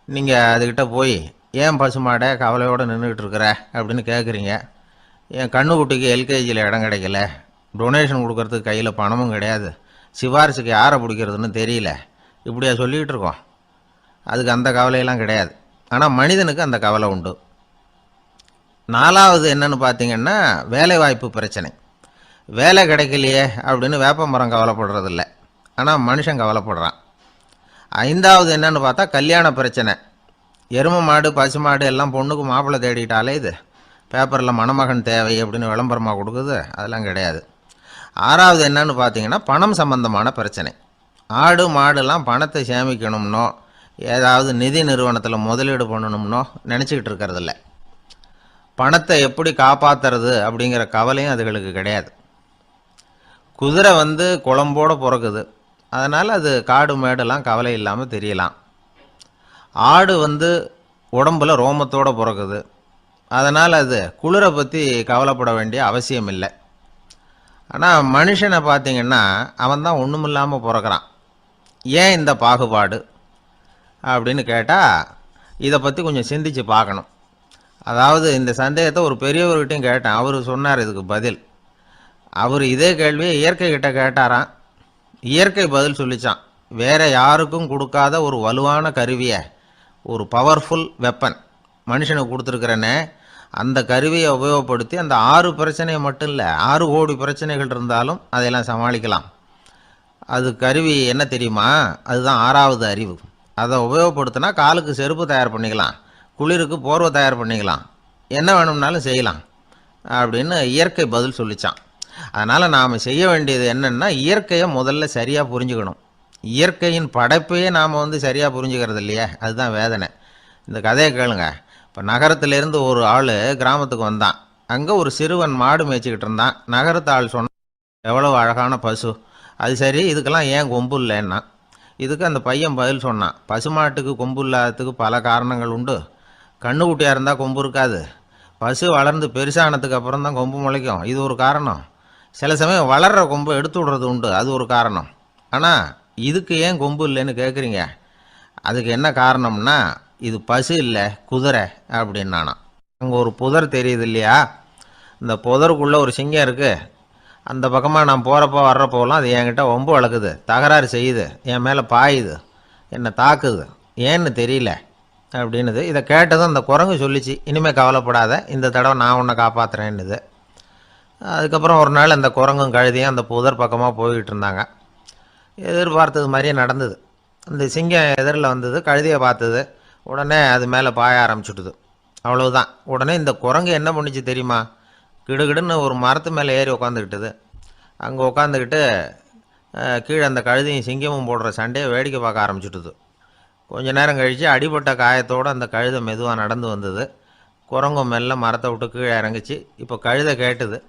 நீங்கள் அதுக்கிட்ட போய், ஏன் பசுமாடை கவலையோடு நின்றுக்கிட்டு இருக்கிற அப்படின்னு கேட்குறீங்க. என் கண்ணுக்குட்டிக்கு எல்கேஜியில் இடம் கிடைக்கல, டொனேஷன் கொடுக்கறதுக்கு கையில் பணமும் கிடையாது, சிபாரிசுக்கு யாரை பிடிக்கிறதுன்னு தெரியல, இப்படியா சொல்லிகிட்டு இருக்கோம். அதுக்கு அந்த கவலையெல்லாம் கிடையாது. ஆனால் மனிதனுக்கு அந்த கவலை உண்டு. 4வது என்னன்னு பார்த்தீங்கன்னா வேலைவாய்ப்பு பிரச்சனை. வேலை கிடைக்கலையே அப்படின்னு வேப்ப மரம் கவலைப்படுறதில்ல, ஆனால் மனுஷன் கவலைப்படுறான். 5வது என்னன்னு பார்த்தா கல்யாண பிரச்சனை. எருமை மாடு பசுமாடு எல்லாம் பொண்ணுக்கு மாப்பிள்ளை தேடிட்டாலே இது பேப்பரில் மணமகன் தேவை அப்படின்னு விளம்பரமாக கொடுக்குது, அதெல்லாம் கிடையாது. 6வது என்னன்னு பார்த்தீங்கன்னா பணம் சம்பந்தமான பிரச்சனை. ஆடு மாடுலாம் பணத்தை சேமிக்கணும்னோ ஏதாவது நிதி நிறுவனத்தில் முதலீடு பண்ணணும்னோ நினச்சிக்கிட்டு இருக்கிறதில்ல. பணத்தை எப்படி காப்பாற்றுறது அப்படிங்கிற கவலையும் அதுகளுக்கு கிடையாது. குதிரை வந்து குளம்போடு பிறக்குது, அதனால் அது காடு மேடெல்லாம் கவலை இல்லாமல் தெரியலாம். ஆடு வந்து உடம்பில் ரோமத்தோடு பிறக்குது, அதனால் அது குளிரை பற்றி கவலைப்பட வேண்டிய அவசியம் இல்லை. ஆனால் மனுஷனை பார்த்திங்கன்னா அவன் தான் ஒன்றும் இல்லாமல் பிறக்கிறான். ஏன் இந்த பாகுபாடு அப்படின்னு கேட்டால் இதை பற்றி கொஞ்சம் சிந்திச்சு பார்க்கணும். அதாவது இந்த சந்தேகத்தை ஒரு பெரியவர்கிட்டையும் கேட்டேன். அவர் சொன்னார் இதுக்கு பதில். அவர் இதே கேள்வியை இயற்கை கிட்ட கேட்டாராம். இயற்கை பதில் சொல்லிச்சான். வேற யாருக்கும் கொடுக்காத ஒரு வலுவான கருவியை, ஒரு பவர்ஃபுல் வெப்பன் மனுஷனுக்கு கொடுத்துருக்கிறேன்னு, அந்த கருவியை உபயோகப்படுத்தி அந்த 6 பிரச்சனையை மட்டும் இல்லை, 6 கோடி பிரச்சனைகள் இருந்தாலும் அதையெல்லாம் சமாளிக்கலாம். அது கருவி என்ன தெரியுமா? அதுதான் 6வது அறிவு. அதை உபயோகப்படுத்தினா காலுக்கு செருப்பு தயார் பண்ணிக்கலாம், குளிருக்கு போர்வை தயார் பண்ணிக்கலாம், என்ன வேணும்னாலும் செய்யலாம் அப்படின்னு இயற்கை பதில் சொல்லிச்சான். அதனால் நாம் செய்ய வேண்டியது என்னென்னா, இயற்கையை முதல்ல சரியாக புரிஞ்சுக்கணும். இயற்கையின் படைப்பையே நாம் சரியாக புரிஞ்சுக்கிறது இல்லையே, அதுதான் வேதனை. இந்த கதையை கேளுங்க. இப்போ நகரத்திலேருந்து ஒரு ஆள் கிராமத்துக்கு வந்தான். அங்கே ஒரு சிறுவன் மாடு மேய்ச்சிக்கிட்டு இருந்தான். நகரத்து ஆள் சொன்னான், எவ்வளோ அழகான பசு, அது சரி இதுக்கெல்லாம் ஏன் கொம்பு இல்லைன்னா. இதுக்கு அந்த பையன் பதில் சொன்னான், பசுமாட்டுக்கு கொம்பு இல்லாததுக்கு பல காரணங்கள் உண்டு. கண்ணுக்குட்டியாக இருந்தால் கொம்பு இருக்காது, பசு வளர்ந்து பெருசானதுக்கு அப்புறம் தான் கொம்பு முளைக்கும், இது ஒரு காரணம். சில சமயம் வளர்கிற கொம்பை எடுத்து விடுறது உண்டு, அது ஒரு காரணம். ஆனால் இதுக்கு ஏன் கொம்பு இல்லைன்னு கேட்குறீங்க, அதுக்கு என்ன காரணம்னா, இது பசு இல்லை குதிரை அப்படின்னானா. அங்கே ஒரு புதர் தெரியுது இல்லையா, இந்த புதருக்குள்ளே ஒரு சிங்கம் இருக்குது. அந்த பக்கமாக நான் போகிறப்போ வர்றப்போலாம் அது என்கிட்ட ஒம்பு வளர்க்குது, தகராறு செய்யுது, என் மேலே பாயுது, என்னை தாக்குது, ஏன்னு தெரியல அப்படின்னுது. இதை கேட்டதும் அந்த குரங்கு சொல்லிச்சு, இனிமேல் கவலைப்படாத, இந்த தடவை நான் உன்னை காப்பாற்றுறேன்னுது. அதுக்கப்புறம் ஒரு நாள் அந்த குரங்கும் கழுதியும் அந்த புதர் பக்கமாக போய்கிட்டு இருந்தாங்க. எதிர்பார்த்தது மாதிரியே நடந்தது. அந்த சிங்கம் எதிரில் வந்தது, கழுதியை பார்த்தது, உடனே அது மேலே பாய ஆரம்பிச்சுட்டுது. அவ்வளவுதான். உடனே இந்த குரங்கு என்ன பண்ணிச்சு தெரியுமா, கிடுகிடுன்னு ஒரு மரத்து மேலே ஏறி உட்காந்துக்கிட்டுது. அங்கே உட்காந்துக்கிட்டு கீழே அந்த கழுதியும் சிங்கமும் போடுற சண்டையை வேடிக்கை பார்க்க ஆரம்பிச்சுட்டுது. கொஞ்ச நேரம் கழித்து அடிபட்ட காயத்தோடு அந்த கழுதை மெதுவாக நடந்து வந்தது. குரங்கும் மெல்ல மரத்தை விட்டு கீழே இறங்குச்சு. இப்போ கழுதை கேட்டுது,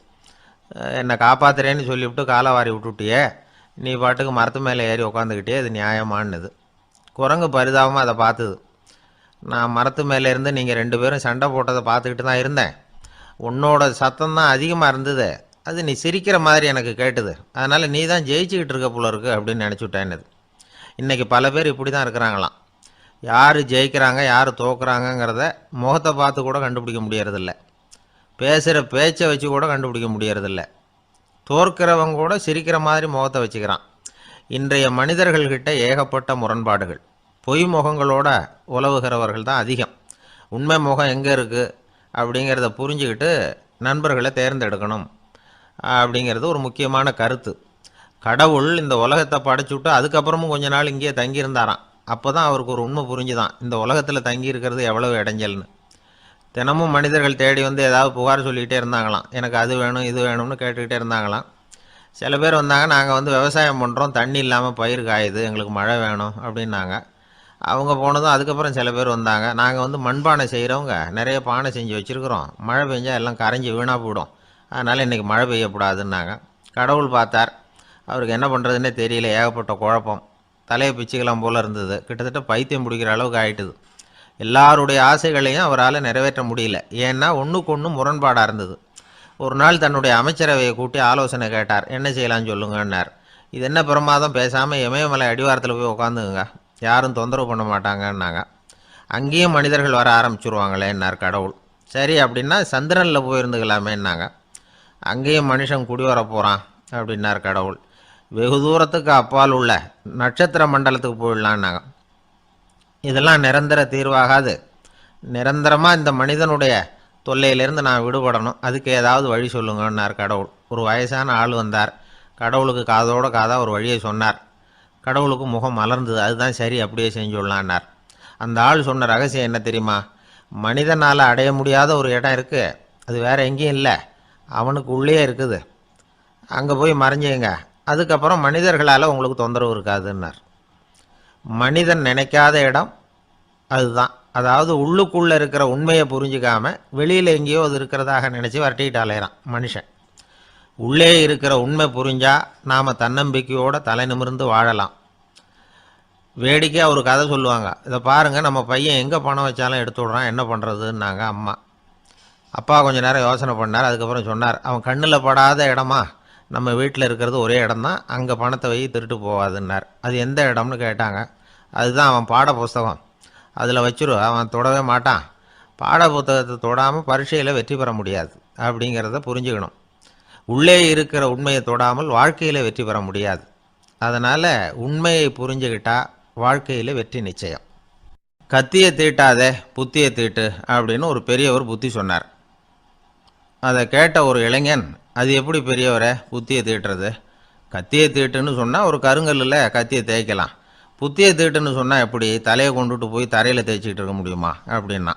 என்னை காப்பாற்றுறேன்னு சொல்லிவிட்டு காலை வாரி விட்டுட்டியே, நீ பாட்டுக்கு மரத்து மேலே ஏறி உட்காந்துக்கிட்டே, இது நியாயமானது. குரங்கு பரிதாபமாக அதை பார்த்துது. நான் மரத்து மேலே இருந்து நீங்கள் 2 பேரும் சண்டை போட்டதை பார்த்துக்கிட்டு தான் இருந்தேன். உன்னோட சத்தம் தான் அதிகமாக இருந்தது, அது நீ சிரிக்கிற மாதிரி எனக்கு கேட்டுது, அதனால் நீ தான் ஜெயிச்சுக்கிட்டு இருக்க போல இருக்கு அப்படின்னு நினச்சிவிட்டேன்னுது. இன்றைக்கி பல பேர் இப்படி தான் இருக்கிறாங்களாம். யார் ஜெயிக்கிறாங்க யார் தோக்குறாங்கங்கிறத முகத்தை பார்த்து கூட கண்டுபிடிக்க முடியறதில்ல, பேசுகிற பேச்சை வச்சு கூட கண்டுபிடிக்க முடியறதில்ல. தோற்கிறவங்க கூட சிரிக்கிற மாதிரி முகத்தை வச்சுக்கிறான். இன்றைய மனிதர்கள்கிட்ட ஏகப்பட்ட முரண்பாடுகள். பொய் முகங்களோட உலவுகிறவர்கள் தான் அதிகம். உண்மை முகம் எங்கே இருக்குது அப்படிங்கிறத புரிஞ்சுக்கிட்டு நண்பர்களை தேர்ந்தெடுக்கணும் அப்படிங்கிறது ஒரு முக்கியமான கருத்து. கடவுள் இந்த உலகத்தை படைச்சுட்டு அதுக்கப்புறமும் கொஞ்ச நாள் இங்கேயே தங்கியிருந்தாராம். அப்போ தான் அவருக்கு ஒரு உண்மை புரிஞ்சுதான், இந்த உலகத்தில் தங்கி இருக்கிறது எவ்வளவு இடைஞ்சல்னு. தினமும் மனிதர்கள் தேடி வந்து ஏதாவது புகார் சொல்லிக்கிட்டே இருந்தாங்களாம், எனக்கு அது வேணும் இது வேணும்னு கேட்டுக்கிட்டே இருந்தாங்களாம். சில பேர் வந்தாங்க, நாங்கள் விவசாயம் பண்ணுறோம், தண்ணி இல்லாமல் பயிர் காயுது, எங்களுக்கு மழை வேணும் அப்படின்னாங்க. அவங்க போனதும் அதுக்கப்புறம் சில பேர் வந்தாங்க, நாங்கள் மண்பானை செய்கிறவங்க, நிறைய பானை செஞ்சு வச்சுருக்குறோம், மழை பெஞ்சால் எல்லாம் கரைஞ்சி வீணாக போயிடும், அதனால் இன்றைக்கி மழை பெய்யக்கூடாதுன்னாங்க. கடவுள் பார்த்தார், அவருக்கு என்ன பண்ணுறதுன்னே தெரியல, ஏகப்பட்ட குழப்பம், தலையை பிச்சுக்கலாம் போல் இருந்தது, கிட்டத்தட்ட பைத்தியம் பிடிக்கிற அளவுக்கு ஆகிட்டுது. எல்லாருடைய ஆசைகளையும் அவரால் நிறைவேற்ற முடியல, ஏன்னா ஒன்றுக்கு ஒன்று முரண்பாடாக இருந்தது. ஒரு நாள் தன்னுடைய அமைச்சரவையை கூட்டி ஆலோசனை கேட்டார், என்ன செய்யலான்னு சொல்லுங்கன்னார். இது என்ன பிரமாதம், பேசாமல் இமயமலை அடிவாரத்தில் போய் உட்காந்துங்க, யாரும் தொந்தரவு பண்ண மாட்டாங்கன்னாங்க. அங்கேயும் மனிதர்கள் வர ஆரம்பிச்சுருவாங்களேன்னார் கடவுள். சரி அப்படின்னா சந்திரனில் போயிருந்துக்கலாமேன்னாங்க. அங்கேயும் மனுஷன் குடி வர போகிறான் அப்படின்னார் கடவுள். வெகு தூரத்துக்கு அப்பால் உள்ள நட்சத்திர மண்டலத்துக்கு போயிடலான்னாங்க. இதெல்லாம் நிரந்தர தீர்வாகாது, நிரந்தரமாக இந்த மனிதனுடைய தொல்லையிலேருந்து நான் விடுபடணும், அதுக்கு ஏதாவது வழி சொல்லுங்கன்னார் கடவுள். ஒரு வயசான ஆள் வந்தார், கடவுளுக்கு காதோட காதாக ஒரு வழியை சொன்னார். கடவுளுக்கு முகம் மலர்ந்தது, அதுதான் சரி, அப்படியே செஞ்சுடலான்னார். அந்த ஆள் சொன்ன ரகசியம் என்ன தெரியுமா, மனிதனால் அடைய முடியாத ஒரு இடம் இருக்குது, அது வேறு எங்கேயும் இல்லை, அவனுக்கு உள்ளே இருக்குது, அங்கே போய் மறைஞ்சிங்க, அதுக்கப்புறம் மனிதர்களால் உங்களுக்கு தொந்தரவு இருக்காதுன்னார். மனிதன் நினைக்காத இடம் அதுதான். அதாவது உள்ளுக்குள்ளே இருக்கிற உண்மையை புரிஞ்சிக்காமல் வெளியில் எங்கேயோ அது இருக்கிறதாக நினச்சி வரட்டிக்கிட்டு அலையிறான் மனுஷன். உள்ளே இருக்கிற உண்மை புரிஞ்சால் நாம் தன்னம்பிக்கையோடு தலை நிமிர்ந்து வாழலாம். வேடிக்கையாக ஒரு கதை சொல்லுவாங்க. இதை பாருங்கள், நம்ம பையன் எங்கே பணம் வச்சாலும் எடுத்து விட்றான், என்ன பண்ணுறதுன்னாங்க அம்மா. அப்பா கொஞ்சம் நேரம் யோசனை பண்ணார். அதுக்கப்புறம் சொன்னார், அவன் கண்ணில் படாத இடமா நம்ம வீட்டில் இருக்கிறது ஒரே இடம்தான், அங்கே பணத்தை வை திருட்டு போகாதுன்னார். அது எந்த இடம்னு கேட்டாங்க. அதுதான் அவன் பாட புஸ்தகம், அதில் வச்சிரு, அவன் தொடவே மாட்டான். பாட புத்தகத்தை தொடாமல் பரீட்சையில் வெற்றி பெற முடியாது அப்படிங்கிறத புரிஞ்சுக்கணும். உள்ளே இருக்கிற உண்மையை தொடாமல் வாழ்க்கையில் வெற்றி பெற முடியாது. அதனால் உண்மையை புரிஞ்சுக்கிட்டால் வாழ்க்கையில் வெற்றி நிச்சயம். கத்தியை தீட்டாதே புத்தியை தீட்டு அப்படின்னு ஒரு பெரியவர் புத்தி சொன்னார். அதை கேட்ட ஒரு இளைஞன், அது எப்படி பெரியவரை புத்தியை தீட்டுறது? கத்தியை தீட்டுன்னு சொன்னால் ஒரு கருங்கல்லில் கத்தியை தேய்க்கலாம், புத்தியை தீட்டுன்னு சொன்னால் எப்படி தலையை கொண்டுட்டு போய் தரையில் தேய்ச்சிக்கிட்டு இருக்க முடியுமா அப்படின்னா.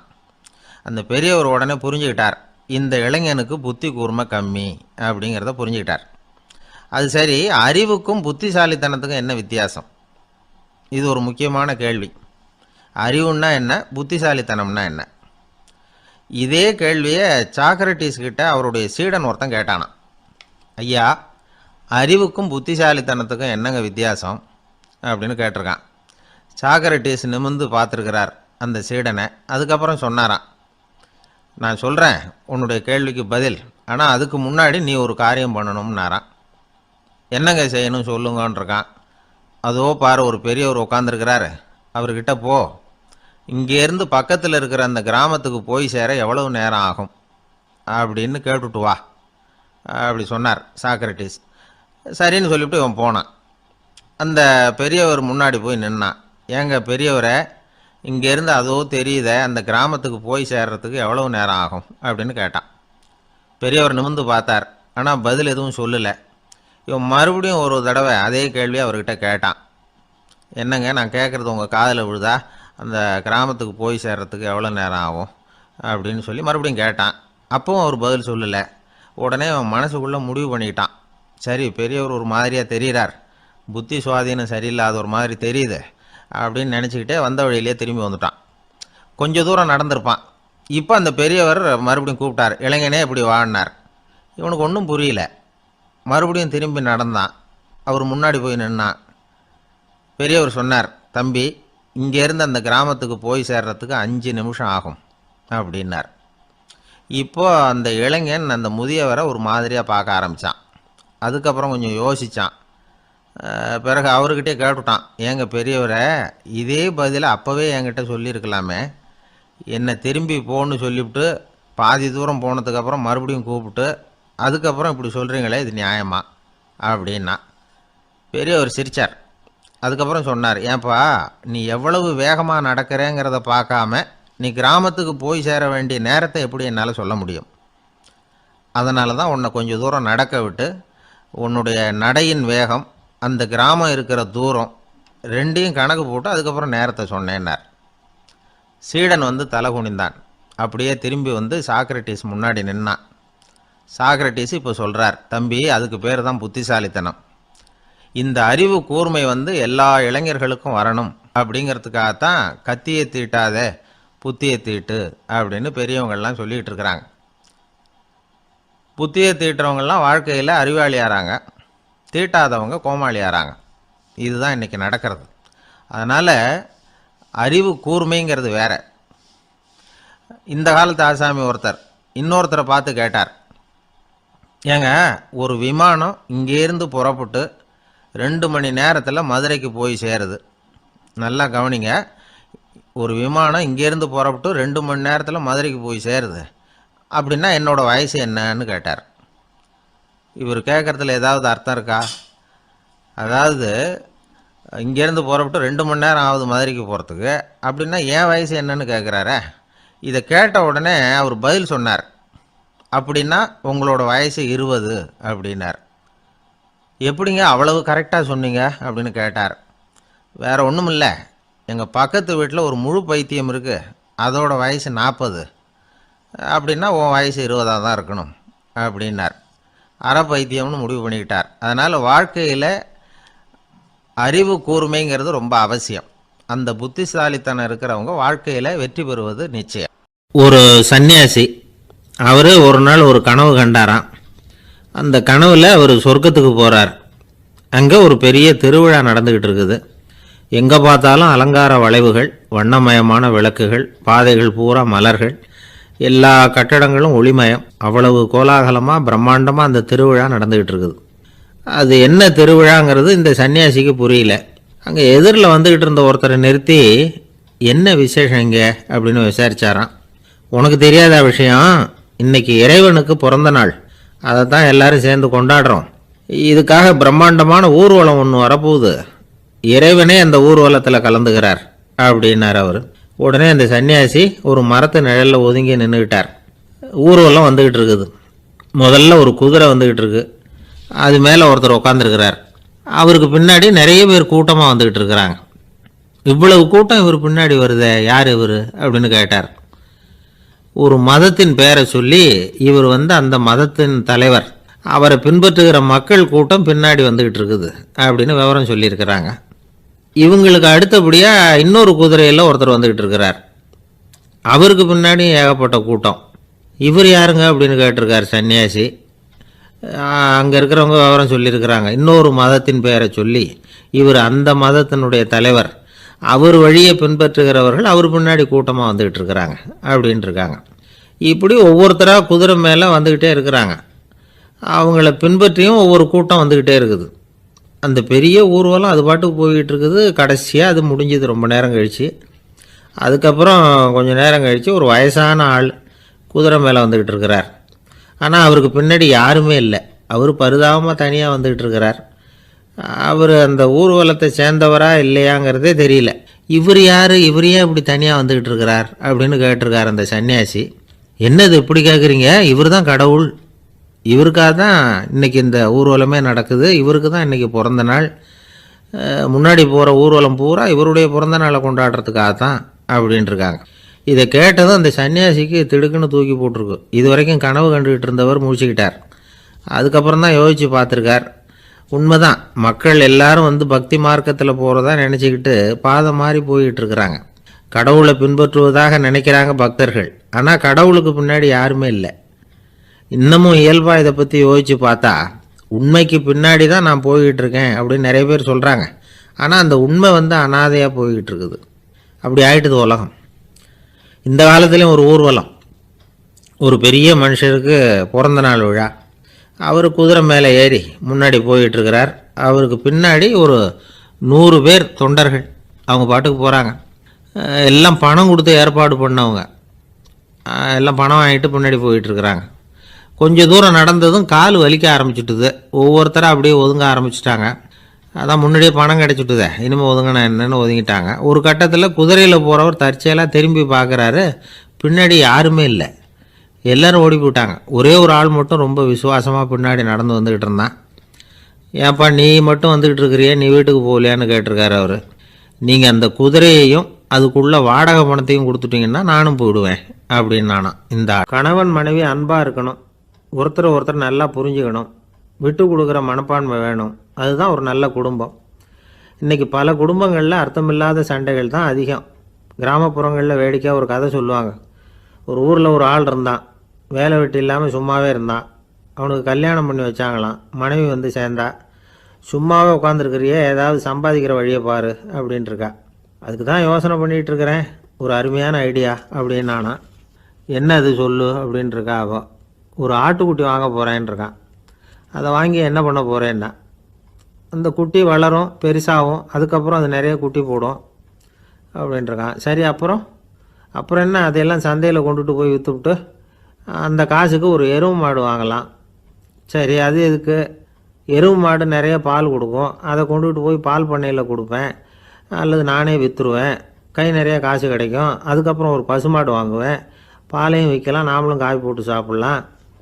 அந்த பெரியவர் உடனே புரிஞ்சுக்கிட்டார், இந்த இளைஞனுக்கு புத்தி கூர்மை கம்மி அப்படிங்கிறத புரிஞ்சுக்கிட்டார். அது சரி, அறிவுக்கும் புத்திசாலித்தனத்துக்கும் என்ன வித்தியாசம்? இது ஒரு முக்கியமான கேள்வி. அறிவுன்னா என்ன, புத்திசாலித்தனம்னா என்ன? இதே கேள்வியை சாக்ரட்டிஸ் கிட்ட அவருடைய சீடன் ஒருத்தன் கேட்டானான். ஐயா, அறிவுக்கும் புத்திசாலித்தனத்துக்கும் என்னங்க வித்தியாசம் அப்படின்னு கேட்டிருக்கான். சாக்ரட்டிஸ் நிமிர்ந்து பார்த்துருக்கிறார் அந்த சீடனை. அதுக்கப்புறம் சொன்னாரான், நான் சொல்கிறேன் உன்னுடைய கேள்விக்கு பதில், ஆனால் அதுக்கு முன்னாடி நீ ஒரு காரியம் பண்ணணும்னாரான். என்னங்க செய்யணும் சொல்லுங்கன்றிருக்கான். அதோ பாரு, ஒரு பெரியவர் உட்காந்துருக்கிறாரு, அவர்கிட்ட போ, இங்கேருந்து பக்கத்தில் இருக்கிற அந்த கிராமத்துக்கு போய் சேர எவ்வளவு நேரம் ஆகும் அப்படின்னு கேட்டுட்டு வா அப்படி சொன்னார் சாக்ரட்டிஸ். சரின்னு சொல்லிவிட்டு இவன் போனான். அந்த பெரியவர் முன்னாடி போய் நின்னான். ஏங்க பெரியவரை, இங்கேருந்து அதோ தெரியுத அந்த கிராமத்துக்கு போய் சேர்றதுக்கு எவ்வளவு நேரம் ஆகும் அப்படின்னு கேட்டான். பெரியவர் நிமிர்ந்து பார்த்தார், ஆனால் பதில் எதுவும் சொல்லலை. இவன் மறுபடியும் ஒரு தடவை அதே கேள்வியை அவர்கிட்ட கேட்டான். என்னங்க, நான் கேட்குறது உங்கள் காதில் விழுதா, அந்த கிராமத்துக்கு போய் சேர்றதுக்கு எவ்வளோ நேரம் ஆகும் அப்படின்னு சொல்லி மறுபடியும் கேட்டான். அப்பவும் அவர் பதில் சொல்லலை. உடனே அவன் மனசுக்குள்ளே முடிவு பண்ணிக்கிட்டான், சரி பெரியவர் ஒரு மாதிரியாக தெரிகிறார், புத்தி சுவாதீனம் சரியில்லாத ஒரு மாதிரி தெரியுது அப்படின்னு நினச்சிக்கிட்டே வந்த வழியிலே திரும்பி வந்துட்டான். கொஞ்சம் தூரம் நடந்திருப்பான். இப்போ அந்த பெரியவர் மறுபடியும் கூப்பிட்டார், இளைஞனே இப்படி வாடினார். இவனுக்கு ஒன்றும் புரியல. மறுபடியும் திரும்பி நடந்தான். அவர் முன்னாடி போய் நின்னான். பெரியவர் சொன்னார், தம்பி, இங்கேருந்து அந்த கிராமத்துக்கு போய் சேர்றதுக்கு 5 நிமிஷம் ஆகும் அப்படின்னார். இப்போது அந்த இளைஞன் அந்த முதியவரை ஒரு மாதிரியாக பார்க்க ஆரம்பித்தான். அதுக்கப்புறம் கொஞ்சம் யோசித்தான். பிறகு அவர்கிட்டே கேட்டுட்டான், ஏங்க பெரியவரை, இதே பதிலை அப்போவே என்கிட்ட சொல்லியிருக்கலாமே, என்னை திரும்பி போன்னு சொல்லிவிட்டு பாதி தூரம் போனதுக்கப்புறம் மறுபடியும் கூப்பிட்டு அதுக்கப்புறம் இப்படி சொல்கிறீங்களே, இது நியாயமா அப்படின்னா. பெரியவர் சிரித்தார். அதுக்கப்புறம் சொன்னார், ஏன்பா, நீ எவ்வளவு வேகமாக நடக்கிறேங்கிறத பார்க்காம நீ கிராமத்துக்கு போய் சேர வேண்டிய நேரத்தை எப்படி என்னால் சொல்ல முடியும்? அதனால தான் உன்னை கொஞ்சம் தூரம் நடக்க விட்டு உன்னுடைய நடையின் வேகம், அந்த கிராமம் இருக்கிற தூரம் ரெண்டையும் கணக்கு போட்டு அதுக்கப்புறம் நேரத்தை சொன்னேன்னார். சீடன் வந்து தலை குனிந்தான். அப்படியே திரும்பி வந்து சாக்ரட்டிஸ் முன்னாடி நின்னான். சாக்ரட்டிஸ் இப்போ சொல்கிறார், தம்பி, அதுக்கு பேர் தான் புத்திசாலித்தனம். இந்த அறிவு கூர்மை வந்து எல்லா இளைஞர்களுக்கும் வரணும் அப்படிங்கிறதுக்காகத்தான் கத்தியை தீட்டாதே புத்தியை தீட்டு அப்படின்னு பெரியவங்கள்லாம் சொல்லிகிட்டு இருக்கிறாங்க. புத்தியை தீட்டுறவங்கெல்லாம் வாழ்க்கையில் அறிவாளியாகிறாங்க, தீட்டாதவங்க கோமாளியாகிறாங்க. இதுதான் இன்றைக்கி நடக்கிறது. அதனால் அறிவு கூர்மைங்கிறது வேற. இந்த காலத்து ஆசாமி ஒருத்தர் இன்னொருத்தரை பார்த்து கேட்டார், ஏங்க, ஒரு விமானம் இங்கேருந்து புறப்பட்டு 2 மணி நேரத்தில் மதுரைக்கு போய் சேருது. நல்லா கவனிங்க, ஒரு விமானம் இங்கேருந்து புறப்பட்டு 2 மணி நேரத்தில் மதுரைக்கு போய் சேருது அப்படின்னா என்னோடய வயசு என்னன்னு கேட்டார். இவர் கேட்குறதுல ஏதாவது அர்த்தம் இருக்கா? அதாவது இங்கேருந்து புறப்பட்டு 2 மணி நேரம் ஆகுது மதுரைக்கு போகிறதுக்கு, அப்படின்னா என் வயசு என்னன்னு கேட்குறாரே. இதை கேட்ட உடனே அவர் பதில் சொன்னார், அப்படின்னா உங்களோட வயசு 20 அப்படின்னார். எப்படிங்க அவ்வளவு கரெக்டாக சொன்னீங்க அப்படின்னு கேட்டார். வேறு ஒன்றும் இல்லை, எங்கள் பக்கத்து வீட்டில் ஒரு முழு பைத்தியம் இருக்குது, அதோட வயசு 40, அப்படின்னா உன் வயசு 20 தான் இருக்கணும் அப்படின்னார். அரை பைத்தியம்னு முடிவு பண்ணிக்கிட்டார். அதனால் வாழ்க்கையில் அறிவு கூர்மைங்கிறது ரொம்ப அவசியம். அந்த புத்திசாலித்தனம் இருக்கிறவங்க வாழ்க்கையில் வெற்றி பெறுவது நிச்சயம். ஒரு சன்னியாசி, அவர் ஒரு நாள் ஒரு கனவு கண்டாராம். அந்த கனவில் அவர் சொர்க்கத்துக்கு போகிறார். அங்கே ஒரு பெரிய திருவிழா நடந்துக்கிட்டு இருக்குது. எங்கே பார்த்தாலும் அலங்கார வளைவுகள், வண்ணமயமான விளக்குகள், பாதைகள் பூரா மலர்கள், எல்லா கட்டடங்களும் ஒளிமயம். அவ்வளவு கோலாகலமாக பிரம்மாண்டமாக அந்த திருவிழா நடந்துக்கிட்டு இருக்குது. அது என்ன திருவிழாங்கிறது இந்த சன்னியாசிக்கு புரியல. அங்கே எதிரில் வந்துக்கிட்டு இருந்த ஒருத்தரை நிறுத்தி, என்ன விசேஷம் இங்கே அப்படின்னு விசாரிச்சாராம். உனக்கு தெரியாத விஷயம், இன்னைக்கு இறைவனுக்கு பிறந்த நாள், அதை தான் எல்லாரும் சேர்ந்து கொண்டாடுறோம். இதுக்காக பிரம்மாண்டமான ஊர்வலம் ஒன்று வரப்போகுது. இறைவனே அந்த ஊர்வலத்தில் கலந்துக்கிறார் அப்படின்னார் அவர். உடனே அந்த சன்னியாசி ஒரு மரத்து நிழலில் ஒதுங்கி நின்றுக்கிட்டார். ஊர்வலம் வந்துக்கிட்டு இருக்குது. முதல்ல ஒரு குதிரை வந்துக்கிட்டு இருக்கு. அது மேலே ஒருத்தர் உட்காந்துருக்கிறார். அவருக்கு பின்னாடி நிறைய பேர் கூட்டமாக வந்துக்கிட்டு இருக்கிறாங்க. இவ்வளவு கூட்டம் இவர் பின்னாடி வருதே, யார் இவர் அப்படின்னு கேட்டார். ஒரு மதத்தின் பெயரை சொல்லி, இவர் அந்த மதத்தின் தலைவர், அவரை பின்பற்றுகிற மக்கள் கூட்டம் பின்னாடி வந்துக்கிட்டு இருக்குது அப்படின்னு விவரம் சொல்லியிருக்கிறாங்க. இவங்களுக்கு அடுத்தபடியாக இன்னொரு குதிரையில் ஒருத்தர் வந்துக்கிட்டு இருக்கிறார். அவருக்கு பின்னாடி ஏகப்பட்ட கூட்டம். இவர் யாருங்க அப்படின்னு கேட்டிருக்கார் சன்னியாசி. அங்கே இருக்கிறவங்க விவரம் சொல்லியிருக்கிறாங்க. இன்னொரு மதத்தின் பெயரை சொல்லி, இவர் அந்த மதத்தினுடைய தலைவர், அவர் வழியை பின்பற்றுகிறவர்கள் அவர் பின்னாடி கூட்டமாக வந்துக்கிட்டு இருக்கிறாங்க அப்படின்ட்டு இருக்காங்க. இப்படி ஒவ்வொருத்தராக குதிரை மேலே வந்துக்கிட்டே இருக்கிறாங்க. அவங்கள பின்பற்றியும் ஒவ்வொரு கூட்டம் வந்துக்கிட்டே இருக்குது. அந்த பெரிய ஊர்வலம் அது பாட்டுக்கு போய்கிட்டு இருக்குது. கடைசியாக அது முடிஞ்சது ரொம்ப நேரம் கழித்து. அதுக்கப்புறம் கொஞ்சம் நேரம் கழித்து ஒரு வயசான ஆள் குதிரை மேலே வந்துக்கிட்டு இருக்கிறார். ஆனால் அவருக்கு பின்னாடி யாருமே இல்லை. அவர் பரிதாபமாக தனியாக வந்துக்கிட்டு இருக்கிறார். அவர் அந்த ஊர்வலத்தை சேர்ந்தவரா இல்லையாங்கிறதே தெரியல. இவர் யார், இவர் ஏன் இப்படி தனியாக வந்துக்கிட்டு இருக்கிறார் அப்படின்னு கேட்டிருக்கார் அந்த சன்னியாசி. என்னது இப்படி கேட்குறீங்க? இவர் தான் கடவுள். இவருக்காக தான் இன்றைக்கி இந்த ஊர்வலமே நடக்குது. இவருக்கு தான் இன்றைக்கி பிறந்த நாள். முன்னாடி போகிற ஊர்வலம் பூரா இவருடைய பிறந்த நாளை கொண்டாடுறதுக்காக தான் அப்படின்ட்டுருக்காங்க. இதை கேட்டதும் அந்த சன்னியாசிக்கு திடுக்குன்னு தூக்கி போட்டிருக்கு. இது வரைக்கும் கனவு கண்டுகிட்டு இருந்தவர் முழிச்சுக்கிட்டார். அதுக்கப்புறம் தான் யோசித்து பார்த்துருக்கார். உண்மைதான், மக்கள் எல்லாரும் பக்தி மார்க்கத்தில் போகிறதா நினச்சிக்கிட்டு பாதை மாதிரி போய்கிட்டு இருக்கிறாங்க. கடவுளை பின்பற்றுவதாக நினைக்கிறாங்க பக்தர்கள். ஆனால் கடவுளுக்கு பின்னாடி யாருமே இல்லை. இன்னமும் இயல்பாக இதை பற்றி யோசித்து பார்த்தா, உண்மைக்கு பின்னாடி தான் நான் போய்கிட்டு இருக்கேன் அப்படின்னு நிறைய பேர் சொல்கிறாங்க. ஆனால் அந்த உண்மை அனாதையாக போய்கிட்டு இருக்குது. அப்படி ஆகிட்டுது உலகம். இந்த காலத்துலேயும் ஒரு ஊர்வலம், ஒரு பெரிய மனுஷருக்கு பிறந்த நாள் விழா. அவர் குதிரை மேலே ஏறி முன்னாடி போயிட்டுருக்கிறார். அவருக்கு பின்னாடி ஒரு 100 பேர் தொண்டர்கள் அவங்க பாட்டுக்கு போகிறாங்க. எல்லாம் பணம் கொடுத்து ஏற்பாடு பண்ணவங்க. எல்லாம் பணம் வாங்கிட்டு பின்னாடி போயிட்டுருக்குறாங்க. கொஞ்சம் தூரம் நடந்ததும் கால் வலிக்க ஆரம்பிச்சுட்டுது. ஒவ்வொருத்தராக அப்படியே ஒதுங்க ஆரம்பிச்சிட்டாங்க. அதான் முன்னாடியே பணம் கிடச்சிட்டுதே, இனிமேல் ஒதுங்கினா என்னன்னு ஒதுங்கிட்டாங்க. ஒரு கட்டத்தில் குதிரையில் போகிறவர் தற்செயலாக திரும்பி பார்க்குறாரு. பின்னாடி யாருமே இல்லை. எல்லோரும் ஓடி போயிட்டாங்க. ஒரே ஒரு ஆள் மட்டும் ரொம்ப விசுவாசமாக பின்னாடி நடந்து வந்துக்கிட்டு இருந்தான். ஏன்ப்பா நீ மட்டும் வந்துக்கிட்டு இருக்கிறியே, நீ வீட்டுக்கு போகலையான்னு கேட்டிருக்காரு அவர். நீங்கள் அந்த குதிரையையும் அதுக்குள்ளே வாடகை பணத்தையும் கொடுத்துட்டிங்கன்னா நானும் போயிடுவேன் அப்படின்னு நானாம். இந்த கணவன் மனைவி அன்பாக இருக்கணும், ஒருத்தர் நல்லா புரிஞ்சுக்கணும், விட்டு கொடுக்குற மனப்பான்மை வேணும். அதுதான் ஒரு நல்ல குடும்பம். இன்றைக்கி பல குடும்பங்களில் அர்த்தமில்லாத சண்டைகள் தான் அதிகம். கிராமப்புறங்களில் வேடிக்கையாக ஒரு கதை சொல்லுவாங்க. ஒரு ஊரில் ஒரு ஆள் இருந்தான். வேலை வெட்டி இல்லாமல் சும்மாவே இருந்தான். அவனுக்கு கல்யாணம் பண்ணி வச்சாங்களாம். மனைவி சேர்ந்தா. சும்மாவே உட்காந்துருக்கிறியே, ஏதாவது சம்பாதிக்கிற வழியை பாரு அப்படின்ட்டுருக்கா. அதுக்கு தான் யோசனை பண்ணிகிட்ருக்கிறேன், ஒரு அருமையான ஐடியா அப்படின்னு நானா. என்ன அது சொல்லு அப்படின்ட்டுருக்கா. அவன் ஒரு ஆட்டுக்குட்டி வாங்க போகிறேன்ருக்கான். அதை வாங்கி என்ன பண்ண போகிறேன்னா, அந்த குட்டி வளரும், பெருசாகும், அதுக்கப்புறம் அது நிறைய குட்டி போடும் அப்படின்ட்டுருக்கான். சரி, அப்புறம் என்ன, அதையெல்லாம் சந்தையில் கொண்டுட்டு போய் விற்றுவிட்டு அந்த காசுக்கு ஒரு எருவு மாடு வாங்கலாம். சரி, அது எதுக்கு? எருவு மாடு நிறைய பால் கொடுக்கும். அதை கொண்டுகிட்டு போய் பால் பண்ணையில் கொடுப்பேன், அல்லது நானே விற்றுருவேன், கை நிறைய காசு கிடைக்கும். அதுக்கப்புறம் ஒரு பசுமாடு வாங்குவேன், பாலையும் விற்கலாம், நாமளும் காய் போட்டு சாப்பிட்லாம்,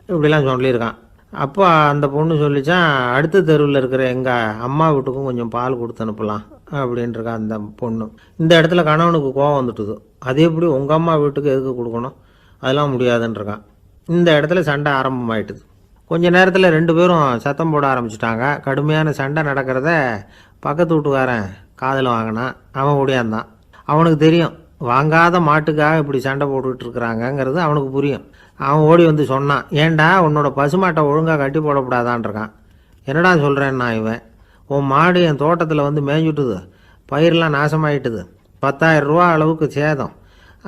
இப்படிலாம் சொல்லியிருக்கான். அப்போ அந்த பொண்ணு சொல்லிச்சான், அடுத்த தெருவில் இருக்கிற எங்கள் அம்மா வீட்டுக்கும் கொஞ்சம் பால் கொடுத்து அனுப்பலாம் அப்படின்ட்டுருக்கா அந்த பொண்ணு. இந்த இடத்துல கணவனுக்கு கோவம் வந்துட்டுது. அது எப்படி உங்கள் அம்மா வீட்டுக்கு எதுக்கு கொடுக்கணும், அதெல்லாம் முடியாதுன்றிருக்கான். இந்த இடத்துல சண்டை ஆரம்பமாயிட்டுது. கொஞ்ச நேரத்தில் 2 பேரும் சத்தம் போட ஆரம்பிச்சிட்டாங்க. கடுமையான சண்டை நடக்கிறத பக்கத்து வீட்டுக்காரன் காதில் வாங்கினான். அவன் ஓடியாந்தான். அவனுக்கு தெரியும், வாங்காத மாட்டுக்காக இப்படி சண்டை போட்டுக்கிட்டு இருக்கிறாங்கங்கிறது அவனுக்கு புரியும். அவன் ஓடி வந்து சொன்னான், ஏண்டா உன்னோட பசுமாட்டை ஒழுங்காக கட்டி போடக்கூடாதான் இருக்கான். என்னடா சொல்கிறேன்னா இவன், உன் மாடு என் தோட்டத்தில் வந்து மேய்ஞ்சுட்டுது, பயிரெலாம் நாசமாயிட்டுது, 10,000 ரூபா அளவுக்கு சேதம்,